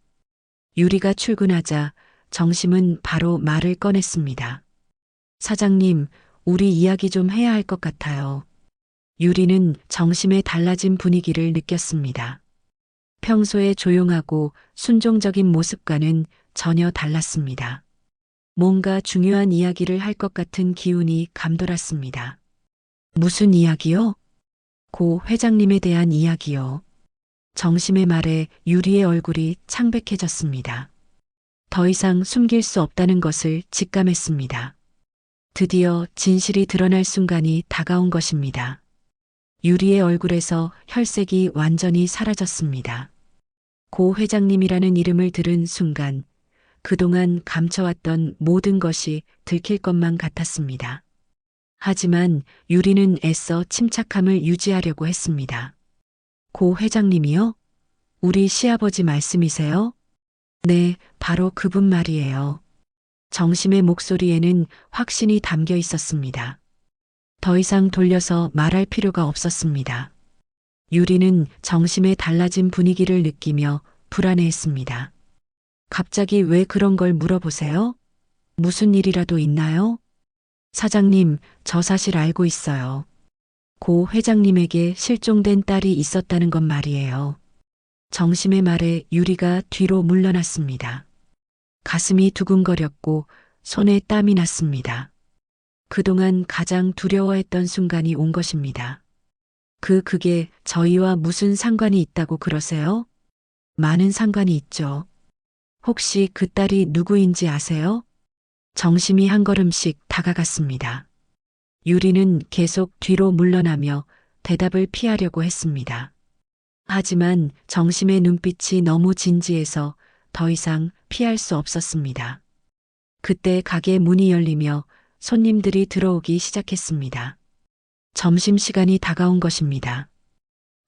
유리가 출근하자 정심은 바로 말을 꺼냈습니다. 사장님, 우리 이야기 좀 해야 할 것 같아요. 유리는 정심의 달라진 분위기를 느꼈습니다. 평소에 조용하고 순종적인 모습과는 전혀 달랐습니다. 뭔가 중요한 이야기를 할 것 같은 기운이 감돌았습니다. 무슨 이야기요? 고 회장님에 대한 이야기요. 정심의 말에 유리의 얼굴이 창백해졌습니다. 더 이상 숨길 수 없다는 것을 직감했습니다. 드디어 진실이 드러날 순간이 다가온 것입니다. 유리의 얼굴에서 혈색이 완전히 사라졌습니다. 고 회장님이라는 이름을 들은 순간 그동안 감춰왔던 모든 것이 들킬 것만 같았습니다. 하지만 유리는 애써 침착함을 유지하려고 했습니다. 고 회장님이요? 우리 시아버지 말씀이세요? 네, 바로 그분 말이에요. 정심의 목소리에는 확신이 담겨 있었습니다. 더 이상 돌려서 말할 필요가 없었습니다. 유리는 정심의 달라진 분위기를 느끼며 불안해했습니다. 갑자기 왜 그런 걸 물어보세요? 무슨 일이라도 있나요? 사장님, 저 사실 알고 있어요. 고 회장님에게 실종된 딸이 있었다는 건 말이에요. 정심의 말에 유리가 뒤로 물러났습니다. 가슴이 두근거렸고 손에 땀이 났습니다. 그동안 가장 두려워했던 순간이 온 것입니다. 그게 저희와 무슨 상관이 있다고 그러세요? 많은 상관이 있죠. 혹시 그 딸이 누구인지 아세요? 정심이 한 걸음씩 다가갔습니다. 유리는 계속 뒤로 물러나며 대답을 피하려고 했습니다. 하지만 정심의 눈빛이 너무 진지해서 더 이상 피할 수 없었습니다. 그때 가게 문이 열리며 손님들이 들어오기 시작했습니다. 점심시간이 다가온 것입니다.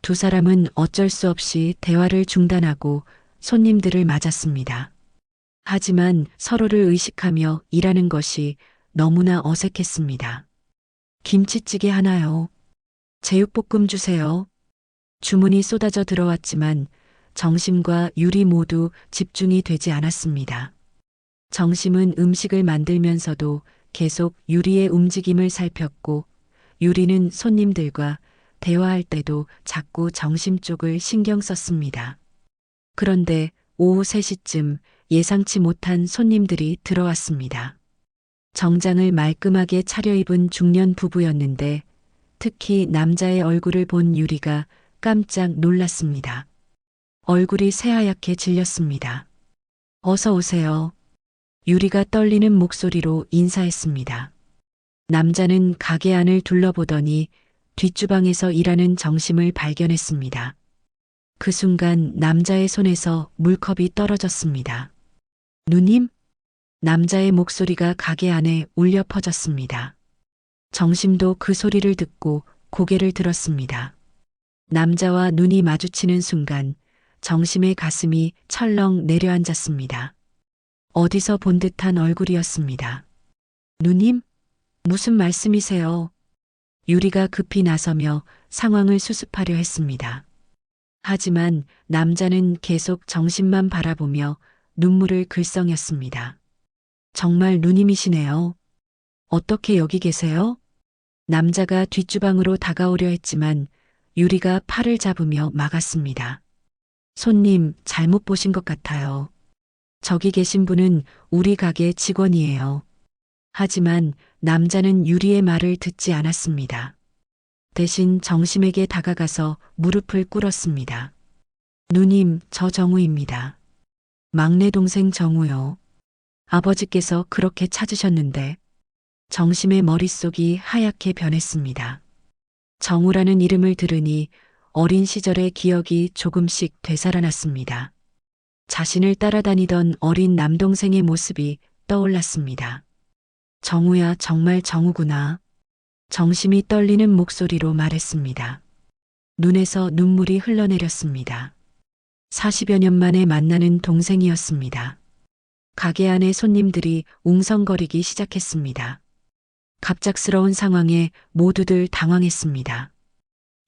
두 사람은 어쩔 수 없이 대화를 중단하고 손님들을 맞았습니다. 하지만 서로를 의식하며 일하는 것이 너무나 어색했습니다. 김치찌개 하나요. 제육볶음 주세요. 주문이 쏟아져 들어왔지만 정심과 유리 모두 집중이 되지 않았습니다. 정심은 음식을 만들면서도 계속 유리의 움직임을 살폈고 유리는 손님들과 대화할 때도 자꾸 정심 쪽을 신경 썼습니다. 그런데 오후 3시쯤 예상치 못한 손님들이 들어왔습니다. 정장을 말끔하게 차려입은 중년 부부였는데 특히 남자의 얼굴을 본 유리가 깜짝 놀랐습니다. 얼굴이 새하얗게 질렸습니다. 어서 오세요. 유리가 떨리는 목소리로 인사했습니다. 남자는 가게 안을 둘러보더니 뒷주방에서 일하는 정심을 발견했습니다. 그 순간 남자의 손에서 물컵이 떨어졌습니다. 누님? 남자의 목소리가 가게 안에 울려 퍼졌습니다. 정심도 그 소리를 듣고 고개를 들었습니다. 남자와 눈이 마주치는 순간 정심의 가슴이 철렁 내려앉았습니다. 어디서 본 듯한 얼굴이었습니다. 누님? 무슨 말씀이세요? 유리가 급히 나서며 상황을 수습하려 했습니다. 하지만 남자는 계속 정심만 바라보며 눈물을 글썽였습니다. 정말 누님이시네요. 어떻게 여기 계세요? 남자가 뒷주방으로 다가오려 했지만 유리가 팔을 잡으며 막았습니다. 손님, 잘못 보신 것 같아요. 저기 계신 분은 우리 가게 직원이에요. 하지만 남자는 유리의 말을 듣지 않았습니다. 대신 정심에게 다가가서 무릎을 꿇었습니다. 누님, 저 정우입니다. 막내 동생 정우요. 아버지께서 그렇게 찾으셨는데 정심의 머릿속이 하얗게 변했습니다. 정우라는 이름을 들으니 어린 시절의 기억이 조금씩 되살아났습니다. 자신을 따라다니던 어린 남동생의 모습이 떠올랐습니다. 정우야, 정말 정우구나. 정심이 떨리는 목소리로 말했습니다. 눈에서 눈물이 흘러내렸습니다. 40여 년 만에 만나는 동생이었습니다. 가게 안에 손님들이 웅성거리기 시작했습니다. 갑작스러운 상황에 모두들 당황했습니다.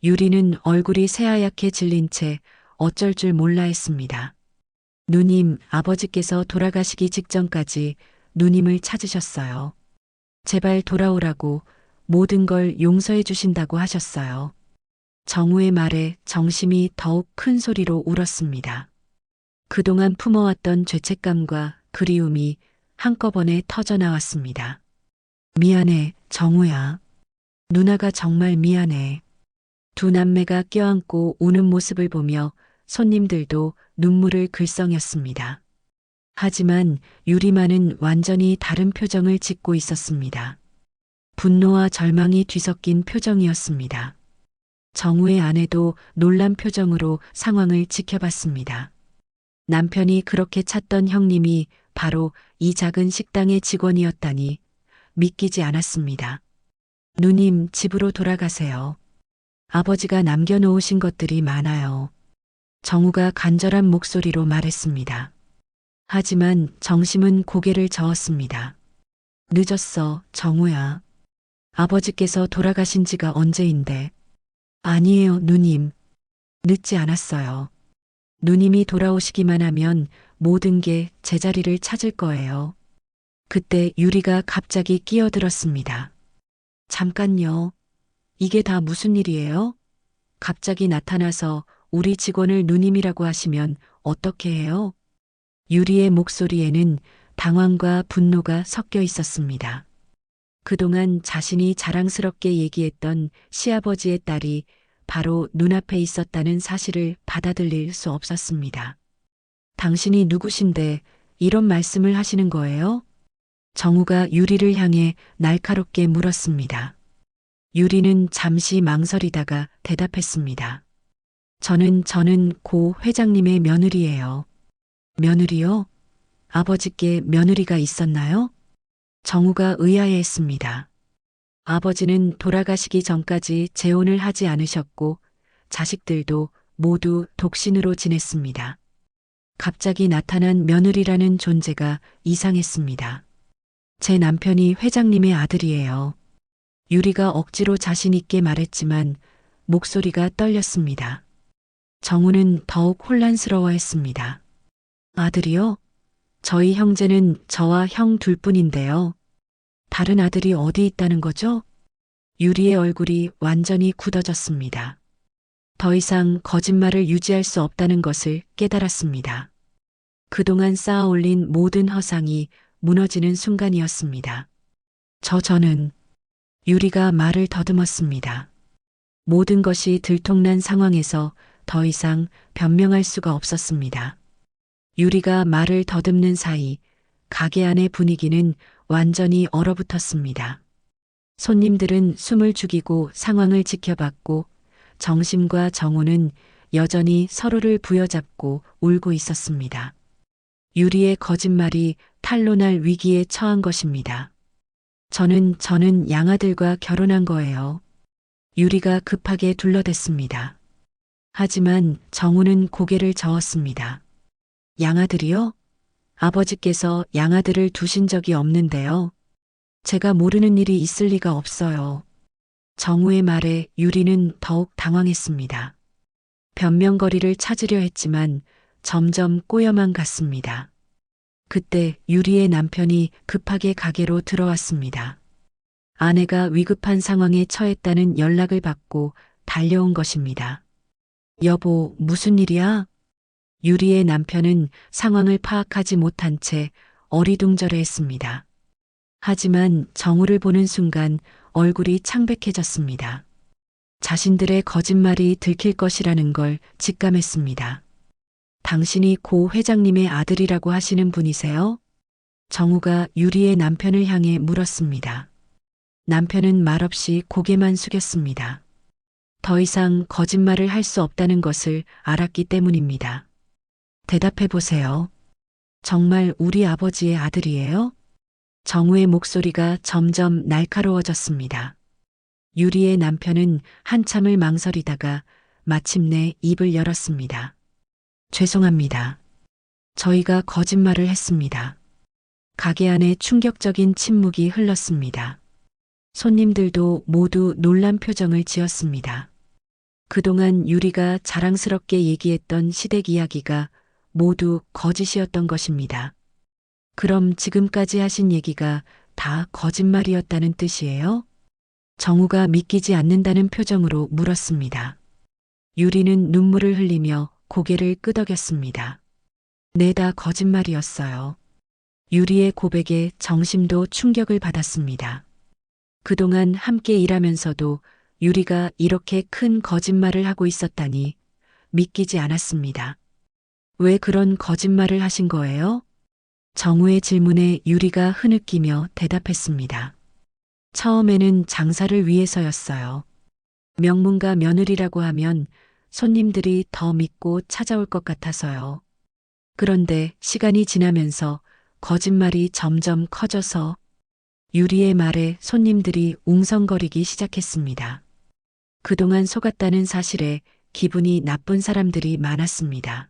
유리는 얼굴이 새하얗게 질린 채 어쩔 줄 몰라 했습니다. 누님, 아버지께서 돌아가시기 직전까지 누님을 찾으셨어요. 제발 돌아오라고 모든 걸 용서해 주신다고 하셨어요. 정우의 말에 정심이 더욱 큰 소리로 울었습니다. 그동안 품어왔던 죄책감과 그리움이 한꺼번에 터져나왔습니다. 미안해, 정우야. 누나가 정말 미안해. 두 남매가 껴안고 우는 모습을 보며 손님들도 눈물을 글썽였습니다. 하지만 유리만은 완전히 다른 표정을 짓고 있었습니다. 분노와 절망이 뒤섞인 표정이었습니다. 정우의 아내도 놀란 표정으로 상황을 지켜봤습니다. 남편이 그렇게 찾던 형님이 바로 이 작은 식당의 직원이었다니 믿기지 않았습니다. 누님, 집으로 돌아가세요. 아버지가 남겨놓으신 것들이 많아요. 정우가 간절한 목소리로 말했습니다. 하지만 정심은 고개를 저었습니다. 늦었어, 정우야. 아버지께서 돌아가신 지가 언제인데. 아니에요, 누님. 늦지 않았어요. 누님이 돌아오시기만 하면 모든 게 제자리를 찾을 거예요. 그때 유리가 갑자기 끼어들었습니다. 잠깐요. 이게 다 무슨 일이에요? 갑자기 나타나서 우리 직원을 누님이라고 하시면 어떻게 해요? 유리의 목소리에는 당황과 분노가 섞여 있었습니다. 그동안 자신이 자랑스럽게 얘기했던 시아버지의 딸이 바로 눈앞에 있었다는 사실을 받아들일 수 없었습니다. 당신이 누구신데 이런 말씀을 하시는 거예요? 정우가 유리를 향해 날카롭게 물었습니다. 유리는 잠시 망설이다가 대답했습니다. 저는 고 회장님의 며느리예요. 며느리요? 아버지께 며느리가 있었나요? 정우가 의아해했습니다. 아버지는 돌아가시기 전까지 재혼을 하지 않으셨고 자식들도 모두 독신으로 지냈습니다. 갑자기 나타난 며느리라는 존재가 이상했습니다. 제 남편이 회장님의 아들이에요. 유리가 억지로 자신 있게 말했지만 목소리가 떨렸습니다. 정우는 더욱 혼란스러워했습니다. 아들이요? 저희 형제는 저와 형 둘뿐인데요. 다른 아들이 어디 있다는 거죠? 유리의 얼굴이 완전히 굳어졌습니다. 더 이상 거짓말을 유지할 수 없다는 것을 깨달았습니다. 그동안 쌓아올린 모든 허상이 무너지는 순간이었습니다. 저는 유리가 말을 더듬었습니다. 모든 것이 들통난 상황에서 더 이상 변명할 수가 없었습니다. 유리가 말을 더듬는 사이 가게 안의 분위기는 완전히 얼어붙었습니다. 손님들은 숨을 죽이고 상황을 지켜봤고 정심과 정우는 여전히 서로를 부여잡고 울고 있었습니다. 유리의 거짓말이 탄로날 위기에 처한 것입니다. 저는 양아들과 결혼한 거예요. 유리가 급하게 둘러댔습니다. 하지만 정우는 고개를 저었습니다. 양아들이요? 아버지께서 양아들을 두신 적이 없는데요. 제가 모르는 일이 있을 리가 없어요. 정우의 말에 유리는 더욱 당황했습니다. 변명거리를 찾으려 했지만 점점 꼬여만 갔습니다. 그때 유리의 남편이 급하게 가게로 들어왔습니다. 아내가 위급한 상황에 처했다는 연락을 받고 달려온 것입니다. 여보, 무슨 일이야? 유리의 남편은 상황을 파악하지 못한 채 어리둥절해했습니다. 하지만 정우를 보는 순간 얼굴이 창백해졌습니다. 자신들의 거짓말이 들킬 것이라는 걸 직감했습니다. 당신이 고 회장님의 아들이라고 하시는 분이세요? 정우가 유리의 남편을 향해 물었습니다. 남편은 말없이 고개만 숙였습니다. 더 이상 거짓말을 할 수 없다는 것을 알았기 때문입니다. 대답해 보세요. 정말 우리 아버지의 아들이에요? 정우의 목소리가 점점 날카로워졌습니다. 유리의 남편은 한참을 망설이다가 마침내 입을 열었습니다. 죄송합니다. 저희가 거짓말을 했습니다. 가게 안에 충격적인 침묵이 흘렀습니다. 손님들도 모두 놀란 표정을 지었습니다. 그동안 유리가 자랑스럽게 얘기했던 시댁 이야기가 모두 거짓이었던 것입니다. 그럼 지금까지 하신 얘기가 다 거짓말이었다는 뜻이에요? 정우가 믿기지 않는다는 표정으로 물었습니다. 유리는 눈물을 흘리며 고개를 끄덕였습니다. 네, 다 거짓말이었어요. 유리의 고백에 정심도 충격을 받았습니다. 그동안 함께 일하면서도 유리가 이렇게 큰 거짓말을 하고 있었다니 믿기지 않았습니다. 왜 그런 거짓말을 하신 거예요? 정우의 질문에 유리가 흐느끼며 대답했습니다. 처음에는 장사를 위해서였어요. 명문가 며느리라고 하면 손님들이 더 믿고 찾아올 것 같아서요. 그런데 시간이 지나면서 거짓말이 점점 커져서 유리의 말에 손님들이 웅성거리기 시작했습니다. 그동안 속았다는 사실에 기분이 나쁜 사람들이 많았습니다.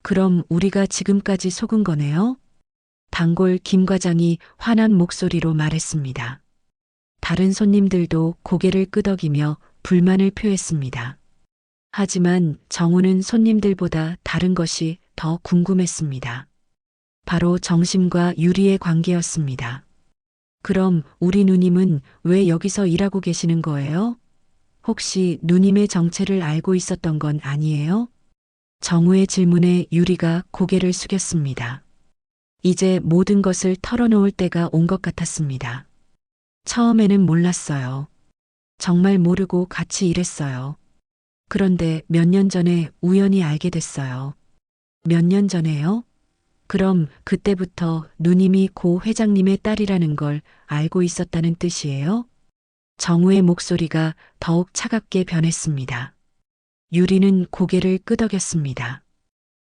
그럼 우리가 지금까지 속은 거네요? 단골 김 과장이 화난 목소리로 말했습니다. 다른 손님들도 고개를 끄덕이며 불만을 표했습니다. 하지만 정우는 손님들보다 다른 것이 더 궁금했습니다. 바로 정심과 유리의 관계였습니다. 그럼 우리 누님은 왜 여기서 일하고 계시는 거예요? 혹시 누님의 정체를 알고 있었던 건 아니에요? 정우의 질문에 유리가 고개를 숙였습니다. 이제 모든 것을 털어놓을 때가 온 것 같았습니다. 처음에는 몰랐어요. 정말 모르고 같이 일했어요. 그런데 몇 년 전에 우연히 알게 됐어요. 몇 년 전에요? 그럼 그때부터 누님이 고 회장님의 딸이라는 걸 알고 있었다는 뜻이에요? 정우의 목소리가 더욱 차갑게 변했습니다. 유리는 고개를 끄덕였습니다.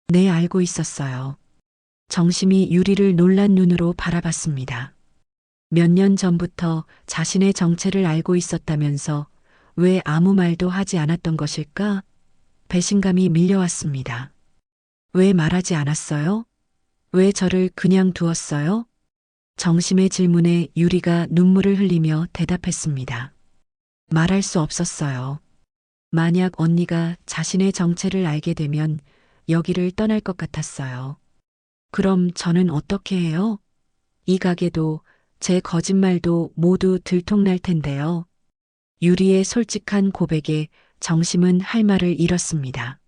네, 알고 있었어요. 정심이 유리를 놀란 눈으로 바라봤습니다. 몇 년 전부터 자신의 정체를 알고 있었다면서 왜 아무 말도 하지 않았던 것일까? 배신감이 밀려왔습니다. 왜 말하지 않았어요? 왜 저를 그냥 두었어요? 정심의 질문에 유리가 눈물을 흘리며 대답했습니다. 말할 수 없었어요. 만약 언니가 자신의 정체를 알게 되면 여기를 떠날 것 같았어요. 그럼 저는 어떻게 해요? 이 가게도 제 거짓말도 모두 들통날 텐데요. 유리의 솔직한 고백에 정심은 할 말을 잃었습니다.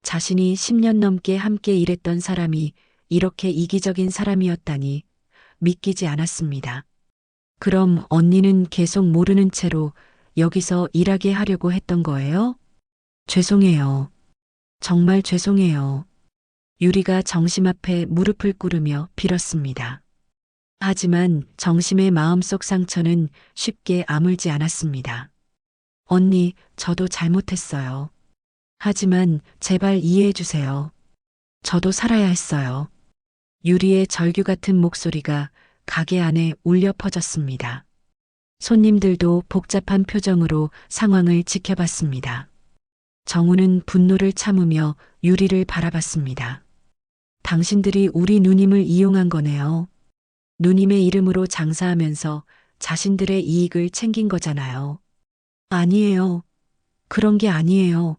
자신이 10년 넘게 함께 일했던 사람이 이렇게 이기적인 사람이었다니 믿기지 않았습니다. 그럼 언니는 계속 모르는 채로 여기서 일하게 하려고 했던 거예요? 죄송해요. 정말 죄송해요. 유리가 정심 앞에 무릎을 꿇으며 빌었습니다. 하지만 정심의 마음속 상처는 쉽게 아물지 않았습니다. 언니, 저도 잘못했어요. 하지만 제발 이해해 주세요. 저도 살아야 했어요. 유리의 절규 같은 목소리가 가게 안에 울려 퍼졌습니다. 손님들도 복잡한 표정으로 상황을 지켜봤습니다. 정우는 분노를 참으며 유리를 바라봤습니다. 당신들이 우리 누님을 이용한 거네요. 누님의 이름으로 장사하면서 자신들의 이익을 챙긴 거잖아요. 아니에요. 그런 게 아니에요.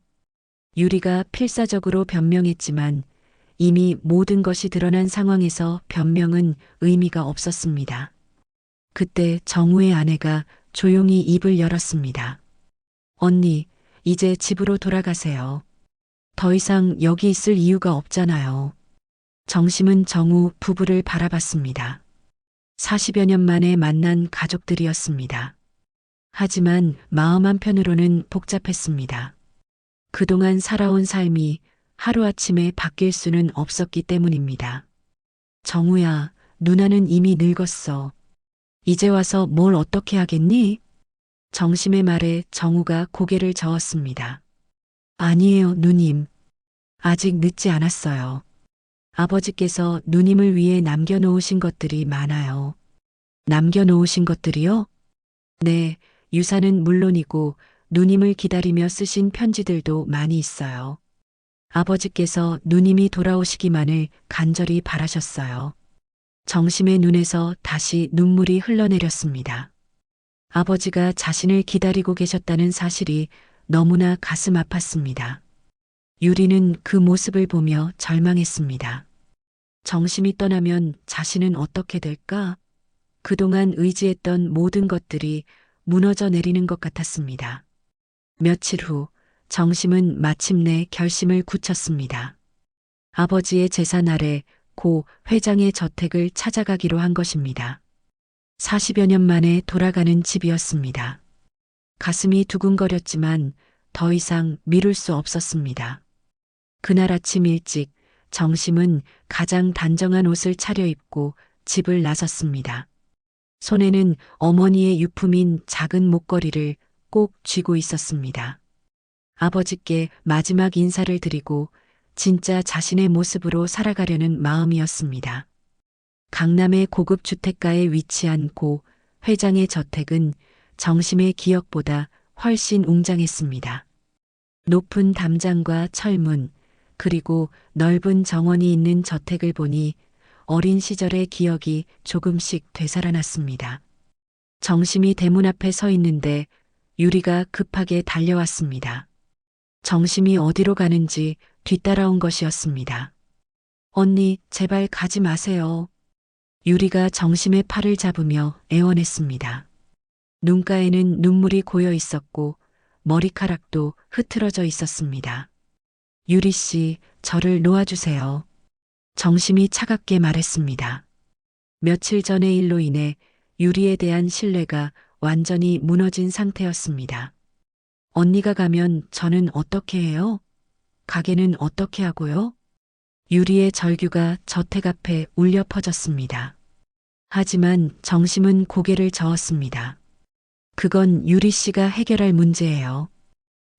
유리가 필사적으로 변명했지만 이미 모든 것이 드러난 상황에서 변명은 의미가 없었습니다. 그때 정우의 아내가 조용히 입을 열었습니다. 언니, 이제 집으로 돌아가세요. 더 이상 여기 있을 이유가 없잖아요. 정심은 정우 부부를 바라봤습니다. 40여 년 만에 만난 가족들이었습니다. 하지만 마음 한편으로는 복잡했습니다. 그동안 살아온 삶이 하루아침에 바뀔 수는 없었기 때문입니다. 정우야, 누나는 이미 늙었어. 이제 와서 뭘 어떻게 하겠니? 정심의 말에 정우가 고개를 저었습니다. 아니에요, 누님. 아직 늦지 않았어요. 아버지께서 누님을 위해 남겨놓으신 것들이 많아요. 남겨놓으신 것들이요? 네, 유산은 물론이고 누님을 기다리며 쓰신 편지들도 많이 있어요. 아버지께서 누님이 돌아오시기만을 간절히 바라셨어요. 정심의 눈에서 다시 눈물이 흘러내렸습니다. 아버지가 자신을 기다리고 계셨다는 사실이 너무나 가슴 아팠습니다. 유리는 그 모습을 보며 절망했습니다. 정심이 떠나면 자신은 어떻게 될까? 그동안 의지했던 모든 것들이 무너져 내리는 것 같았습니다. 며칠 후 정심은 마침내 결심을 굳혔습니다. 아버지의 제사 날에 고 회장의 저택을 찾아가기로 한 것입니다. 40여 년 만에 돌아가는 집이었습니다. 가슴이 두근거렸지만 더 이상 미룰 수 없었습니다. 그날 아침 일찍 정심은 가장 단정한 옷을 차려입고 집을 나섰습니다. 손에는 어머니의 유품인 작은 목걸이를 꼭 쥐고 있었습니다. 아버지께 마지막 인사를 드리고 진짜 자신의 모습으로 살아가려는 마음이었습니다. 강남의 고급 주택가에 위치한 고 회장의 저택은 정심의 기억보다 훨씬 웅장했습니다. 높은 담장과 철문, 그리고 넓은 정원이 있는 저택을 보니 어린 시절의 기억이 조금씩 되살아났습니다. 정심이 대문 앞에 서 있는데 유리가 급하게 달려왔습니다. 정심이 어디로 가는지 뒤따라온 것이었습니다. 언니, 제발 가지 마세요. 유리가 정심의 팔을 잡으며 애원했습니다. 눈가에는 눈물이 고여 있었고 머리카락도 흐트러져 있었습니다. 유리 씨, 저를 놓아주세요. 정심이 차갑게 말했습니다. 며칠 전의 일로 인해 유리에 대한 신뢰가 완전히 무너진 상태였습니다. 언니가 가면 저는 어떻게 해요? 가게는 어떻게 하고요? 유리의 절규가 저택 앞에 울려 퍼졌습니다. 하지만 정심은 고개를 저었습니다. 그건 유리 씨가 해결할 문제예요.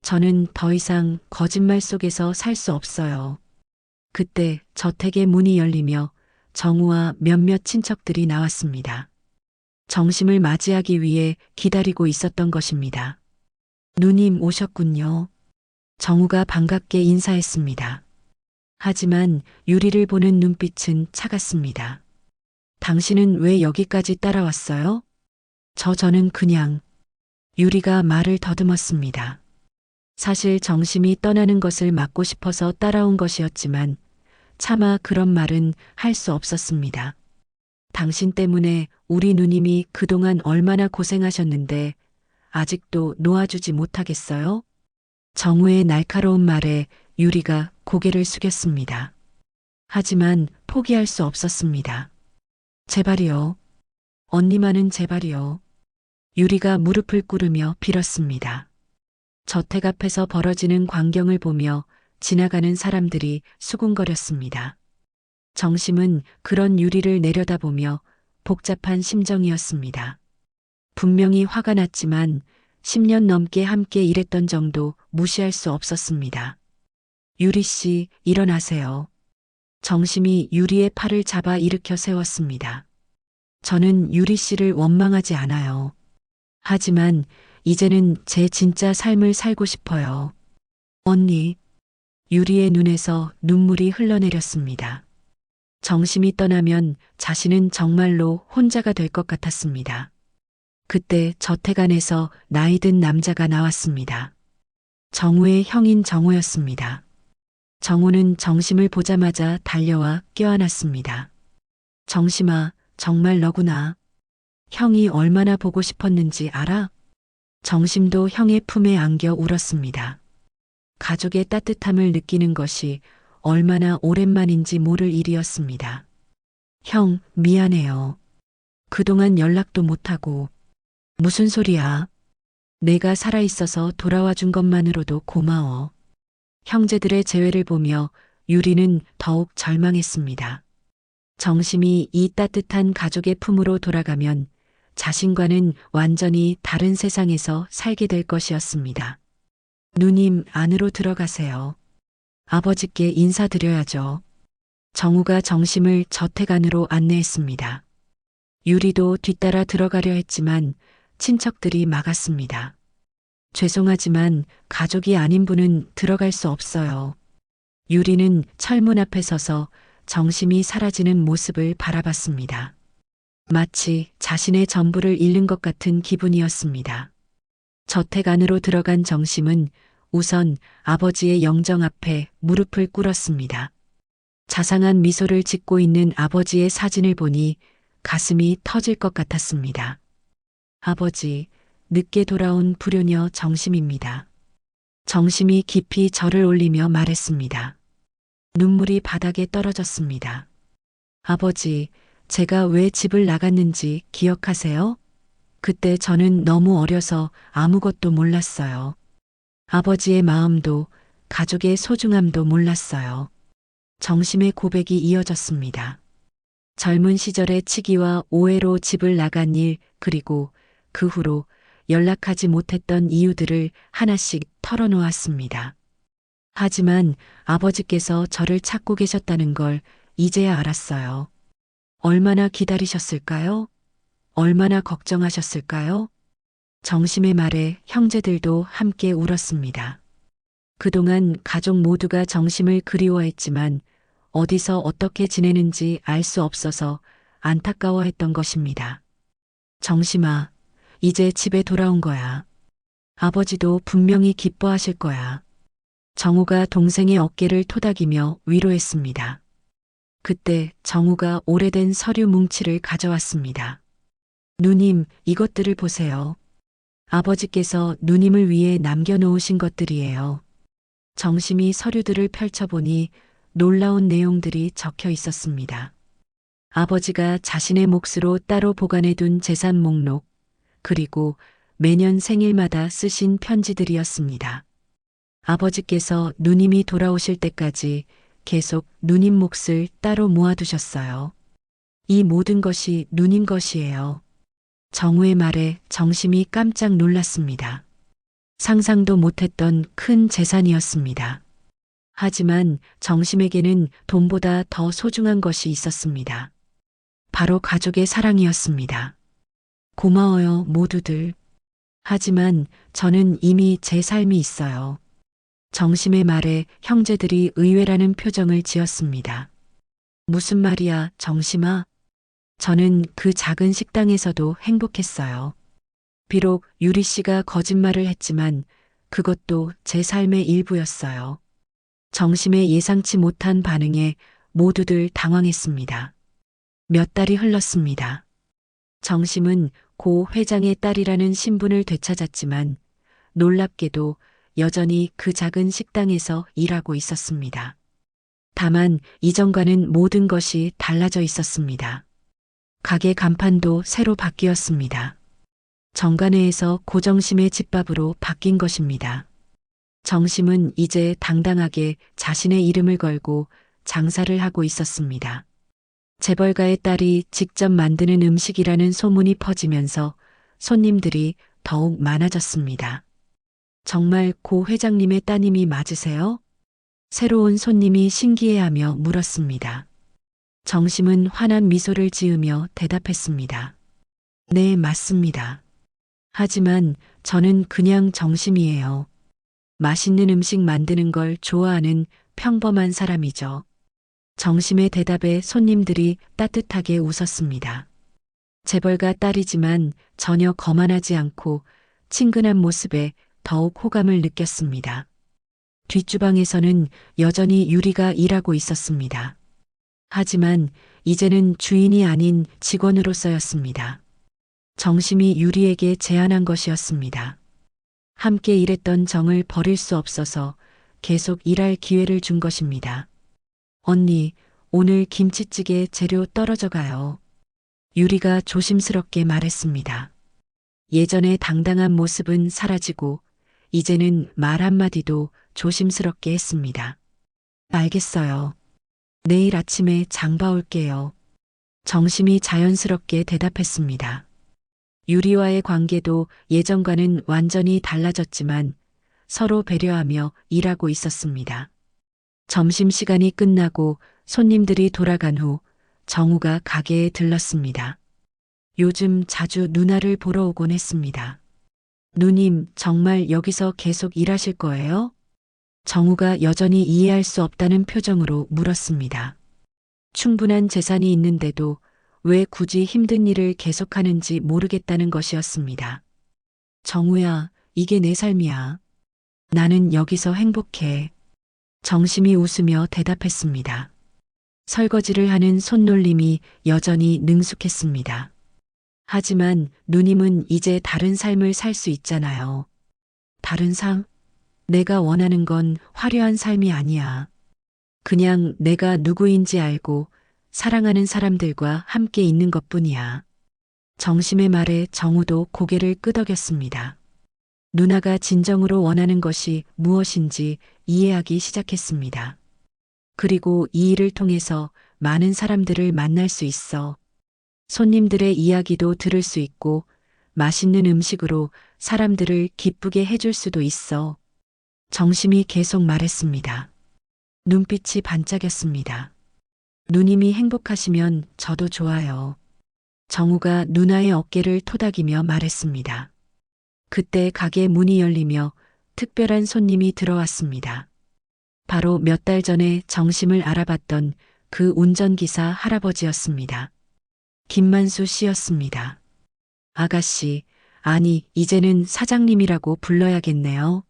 저는 더 이상 거짓말 속에서 살 수 없어요. 그때 저택의 문이 열리며 정우와 몇몇 친척들이 나왔습니다. 정심을 맞이하기 위해 기다리고 있었던 것입니다. 누님 오셨군요. 정우가 반갑게 인사했습니다. 하지만 유리를 보는 눈빛은 차갔습니다. 당신은 왜 여기까지 따라왔어요? 저는 그냥... 유리가 말을 더듬었습니다. 사실 정심이 떠나는 것을 막고 싶어서 따라온 것이었지만 차마 그런 말은 할 수 없었습니다. 당신 때문에 우리 누님이 그동안 얼마나 고생하셨는데 아직도 놓아주지 못하겠어요? 정우의 날카로운 말에 유리가 고개를 숙였습니다. 하지만 포기할 수 없었습니다. 제발이요. 언니만은 제발이요. 유리가 무릎을 꿇으며 빌었습니다. 저택 앞에서 벌어지는 광경을 보며 지나가는 사람들이 수군거렸습니다. 정심은 그런 유리를 내려다보며 복잡한 심정이었습니다. 분명히 화가 났지만 10년 넘게 함께 일했던 정도 무시할 수 없었습니다. 유리 씨, 일어나세요. 정심이 유리의 팔을 잡아 일으켜 세웠습니다. 저는 유리 씨를 원망하지 않아요. 하지만 이제는 제 진짜 삶을 살고 싶어요. 언니. 유리의 눈에서 눈물이 흘러내렸습니다. 정심이 떠나면 자신은 정말로 혼자가 될 것 같았습니다. 그때 저택 안에서 나이 든 남자가 나왔습니다. 정우의 형인 정우였습니다. 정우는 정심을 보자마자 달려와 껴안았습니다. 정심아, 정말 너구나. 형이 얼마나 보고 싶었는지 알아? 정심도 형의 품에 안겨 울었습니다. 가족의 따뜻함을 느끼는 것이 얼마나 오랜만인지 모를 일이었습니다. 형, 미안해요. 그동안 연락도 못하고. 무슨 소리야? 내가 살아있어서 돌아와 준 것만으로도 고마워. 형제들의 재회를 보며 유리는 더욱 절망했습니다. 정심이 이 따뜻한 가족의 품으로 돌아가면 자신과는 완전히 다른 세상에서 살게 될 것이었습니다. 누님, 안으로 들어가세요. 아버지께 인사드려야죠. 정우가 정심을 저택 안으로 안내했습니다. 유리도 뒤따라 들어가려 했지만 친척들이 막았습니다. 죄송하지만 가족이 아닌 분은 들어갈 수 없어요. 유리는 철문 앞에 서서 정심이 사라지는 모습을 바라봤습니다. 마치 자신의 전부를 잃는 것 같은 기분이었습니다. 저택 안으로 들어간 정심은 우선 아버지의 영정 앞에 무릎을 꿇었습니다. 자상한 미소를 짓고 있는 아버지의 사진을 보니 가슴이 터질 것 같았습니다. 아버지, 늦게 돌아온 불효녀 정심입니다. 정심이 깊이 절을 올리며 말했습니다. 눈물이 바닥에 떨어졌습니다. 아버지, 제가 왜 집을 나갔는지 기억하세요? 그때 저는 너무 어려서 아무것도 몰랐어요. 아버지의 마음도 가족의 소중함도 몰랐어요. 정심의 고백이 이어졌습니다. 젊은 시절의 치기와 오해로 집을 나간 일, 그리고 그 후로 연락하지 못했던 이유들을 하나씩 털어놓았습니다. 하지만 아버지께서 저를 찾고 계셨다는 걸 이제야 알았어요. 얼마나 기다리셨을까요? 얼마나 걱정하셨을까요? 정심의 말에 형제들도 함께 울었습니다. 그동안 가족 모두가 정심을 그리워했지만 어디서 어떻게 지내는지 알 수 없어서 안타까워했던 것입니다. 정심아, 이제 집에 돌아온 거야. 아버지도 분명히 기뻐하실 거야. 정우가 동생의 어깨를 토닥이며 위로했습니다. 그때 정우가 오래된 서류 뭉치를 가져왔습니다. 누님, 이것들을 보세요. 아버지께서 누님을 위해 남겨놓으신 것들이에요. 정심이 서류들을 펼쳐보니 놀라운 내용들이 적혀 있었습니다. 아버지가 자신의 몫으로 따로 보관해둔 재산 목록, 그리고 매년 생일마다 쓰신 편지들이었습니다. 아버지께서 누님이 돌아오실 때까지 계속 누님 몫을 따로 모아두셨어요. 이 모든 것이 누님 것이에요. 정우의 말에 정심이 깜짝 놀랐습니다. 상상도 못했던 큰 재산이었습니다. 하지만 정심에게는 돈보다 더 소중한 것이 있었습니다. 바로 가족의 사랑이었습니다. 고마워요, 모두들. 하지만 저는 이미 제 삶이 있어요. 정심의 말에 형제들이 의외라는 표정을 지었습니다. 무슨 말이야, 정심아? 저는 그 작은 식당에서도 행복했어요. 비록 유리 씨가 거짓말을 했지만 그것도 제 삶의 일부였어요. 정심의 예상치 못한 반응에 모두들 당황했습니다. 몇 달이 흘렀습니다. 정심은 고 회장의 딸이라는 신분을 되찾았지만 놀랍게도 여전히 그 작은 식당에서 일하고 있었습니다. 다만 이전과는 모든 것이 달라져 있었습니다. 가게 간판도 새로 바뀌었습니다. 정관회에서 고정심의 집밥으로 바뀐 것입니다. 정심은 이제 당당하게 자신의 이름을 걸고 장사를 하고 있었습니다. 재벌가의 딸이 직접 만드는 음식이라는 소문이 퍼지면서 손님들이 더욱 많아졌습니다. 정말 고 회장님의 따님이 맞으세요? 새로운 손님이 신기해하며 물었습니다. 정심은 환한 미소를 지으며 대답했습니다. 네, 맞습니다. 하지만 저는 그냥 정심이에요. 맛있는 음식 만드는 걸 좋아하는 평범한 사람이죠. 정심의 대답에 손님들이 따뜻하게 웃었습니다. 재벌가 딸이지만 전혀 거만하지 않고 친근한 모습에 더욱 호감을 느꼈습니다. 뒷주방에서는 여전히 유리가 일하고 있었습니다. 하지만 이제는 주인이 아닌 직원으로서였습니다. 정심이 유리에게 제안한 것이었습니다. 함께 일했던 정을 버릴 수 없어서 계속 일할 기회를 준 것입니다. 언니, 오늘 김치찌개 재료 떨어져 가요. 유리가 조심스럽게 말했습니다. 예전의 당당한 모습은 사라지고 이제는 말 한마디도 조심스럽게 했습니다. 알겠어요. 내일 아침에 장 봐올게요. 정심이 자연스럽게 대답했습니다. 유리와의 관계도 예전과는 완전히 달라졌지만 서로 배려하며 일하고 있었습니다. 점심시간이 끝나고 손님들이 돌아간 후 정우가 가게에 들렀습니다. 요즘 자주 누나를 보러 오곤 했습니다. 누님, 정말 여기서 계속 일하실 거예요? 정우가 여전히 이해할 수 없다는 표정으로 물었습니다. 충분한 재산이 있는데도 왜 굳이 힘든 일을 계속하는지 모르겠다는 것이었습니다. 정우야, 이게 내 삶이야. 나는 여기서 행복해. 정심이 웃으며 대답했습니다. 설거지를 하는 손놀림이 여전히 능숙했습니다. 하지만 누님은 이제 다른 삶을 살 수 있잖아요. 다른 삶? 내가 원하는 건 화려한 삶이 아니야. 그냥 내가 누구인지 알고 사랑하는 사람들과 함께 있는 것뿐이야. 정심의 말에 정우도 고개를 끄덕였습니다. 누나가 진정으로 원하는 것이 무엇인지 이해하기 시작했습니다. 그리고 이 일을 통해서 많은 사람들을 만날 수 있어. 손님들의 이야기도 들을 수 있고 맛있는 음식으로 사람들을 기쁘게 해줄 수도 있어. 정심이 계속 말했습니다. 눈빛이 반짝였습니다. 누님이 행복하시면 저도 좋아요. 정우가 누나의 어깨를 토닥이며 말했습니다. 그때 가게 문이 열리며 특별한 손님이 들어왔습니다. 바로 몇 달 전에 정심을 알아봤던 그 운전기사 할아버지였습니다. 김만수 씨였습니다. 아가씨, 아니, 이제는 사장님이라고 불러야겠네요.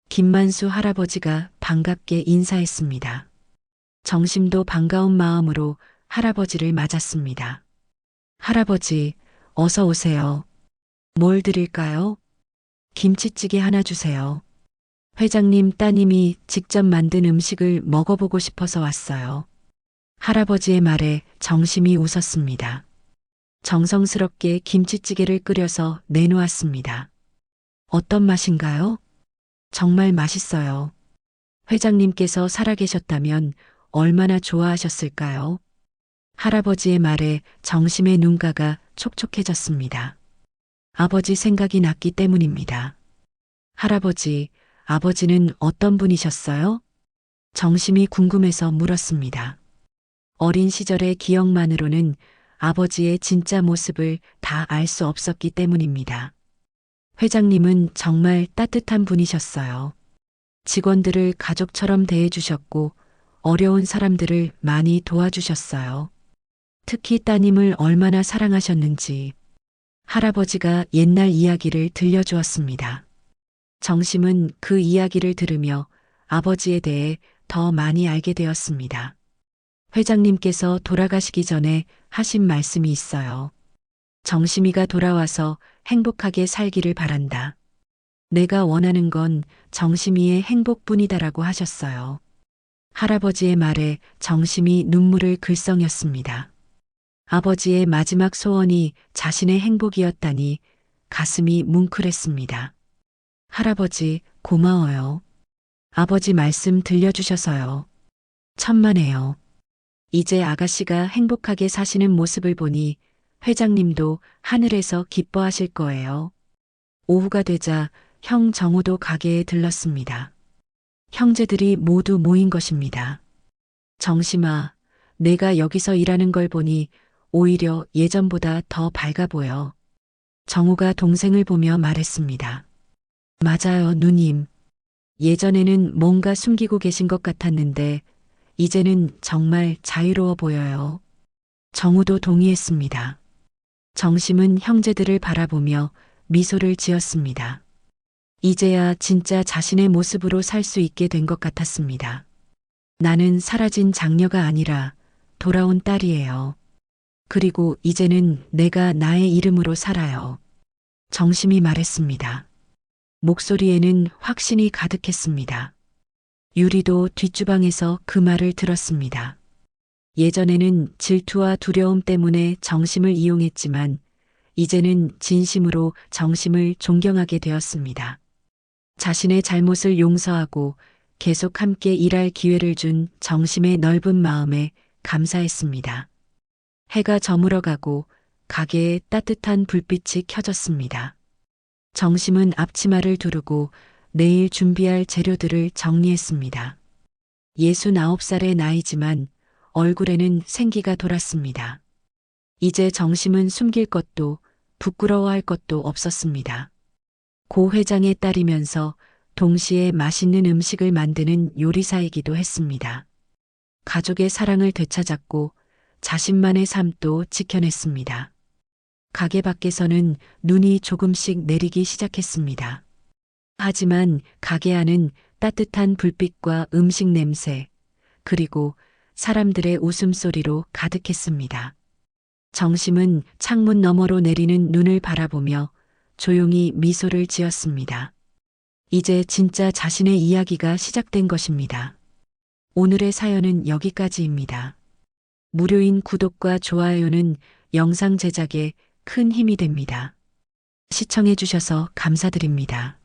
김만수 할아버지가 반갑게 인사했습니다. 정심도 반가운 마음으로 할아버지를 맞았습니다. 할아버지, 어서 오세요. 뭘 드릴까요? 김치찌개 하나 주세요. 회장님 따님이 직접 만든 음식을 먹어보고 싶어서 왔어요. 할아버지의 말에 정심이 웃었습니다. 정성스럽게 김치찌개를 끓여서 내놓았습니다. 어떤 맛인가요? 정말 맛있어요. 회장님께서 살아계셨다면 얼마나 좋아하셨을까요? 할아버지의 말에 정심의 눈가가 촉촉해졌습니다. 아버지 생각이 났기 때문입니다. 할아버지, 아버지는 어떤 분이셨어요? 정심이 궁금해서 물었습니다. 어린 시절의 기억만으로는 아버지의 진짜 모습을 다 알 수 없었기 때문입니다. 회장님은 정말 따뜻한 분이셨어요. 직원들을 가족처럼 대해주셨고 어려운 사람들을 많이 도와주셨어요. 특히 따님을 얼마나 사랑하셨는지 할아버지가 옛날 이야기를 들려주었습니다. 정심은 그 이야기를 들으며 아버지에 대해 더 많이 알게 되었습니다. 회장님께서 돌아가시기 전에 하신 말씀이 있어요. 정심이가 돌아와서 행복하게 살기를 바란다. 내가 원하는 건 정심이의 행복뿐이다라고 하셨어요. 할아버지의 말에 정심이 눈물을 글썽였습니다. 아버지의 마지막 소원이 자신의 행복이었다니 가슴이 뭉클했습니다. 할아버지, 고마워요. 아버지 말씀 들려주셔서요. 천만에요. 이제 아가씨가 행복하게 사시는 모습을 보니 회장님도 하늘에서 기뻐하실 거예요. 오후가 되자 형 정우도 가게에 들렀습니다. 형제들이 모두 모인 것입니다. 정심아, 내가 여기서 일하는 걸 보니 오히려 예전보다 더 밝아 보여. 정우가 동생을 보며 말했습니다. 맞아요, 누님. 예전에는 뭔가 숨기고 계신 것 같았는데 이제는 정말 자유로워 보여요. 정우도 동의했습니다. 정심은 형제들을 바라보며 미소를 지었습니다. 이제야 진짜 자신의 모습으로 살 수 있게 된 것 같았습니다. 나는 사라진 장녀가 아니라 돌아온 딸이에요. 그리고 이제는 내가 나의 이름으로 살아요. 정심이 말했습니다. 목소리에는 확신이 가득했습니다. 유리도 뒷주방에서 그 말을 들었습니다. 예전에는 질투와 두려움 때문에 정심을 이용했지만 이제는 진심으로 정심을 존경하게 되었습니다. 자신의 잘못을 용서하고 계속 함께 일할 기회를 준 정심의 넓은 마음에 감사했습니다. 해가 저물어가고 가게에 따뜻한 불빛이 켜졌습니다. 정심은 앞치마를 두르고 내일 준비할 재료들을 정리했습니다. 69살의 나이지만 얼굴에는 생기가 돌았습니다. 이제 정심은 숨길 것도 부끄러워할 것도 없었습니다. 고 회장의 딸이면서 동시에 맛있는 음식을 만드는 요리사이기도 했습니다. 가족의 사랑을 되찾았고 자신만의 삶도 지켜냈습니다. 가게 밖에서는 눈이 조금씩 내리기 시작했습니다. 하지만 가게 안은 따뜻한 불빛과 음식 냄새, 그리고 사람들의 웃음소리로 가득했습니다. 정심은 창문 너머로 내리는 눈을 바라보며 조용히 미소를 지었습니다. 이제 진짜 자신의 이야기가 시작된 것입니다. 오늘의 사연은 여기까지입니다. 무료인 구독과 좋아요는 영상 제작에 큰 힘이 됩니다. 시청해주셔서 감사드립니다.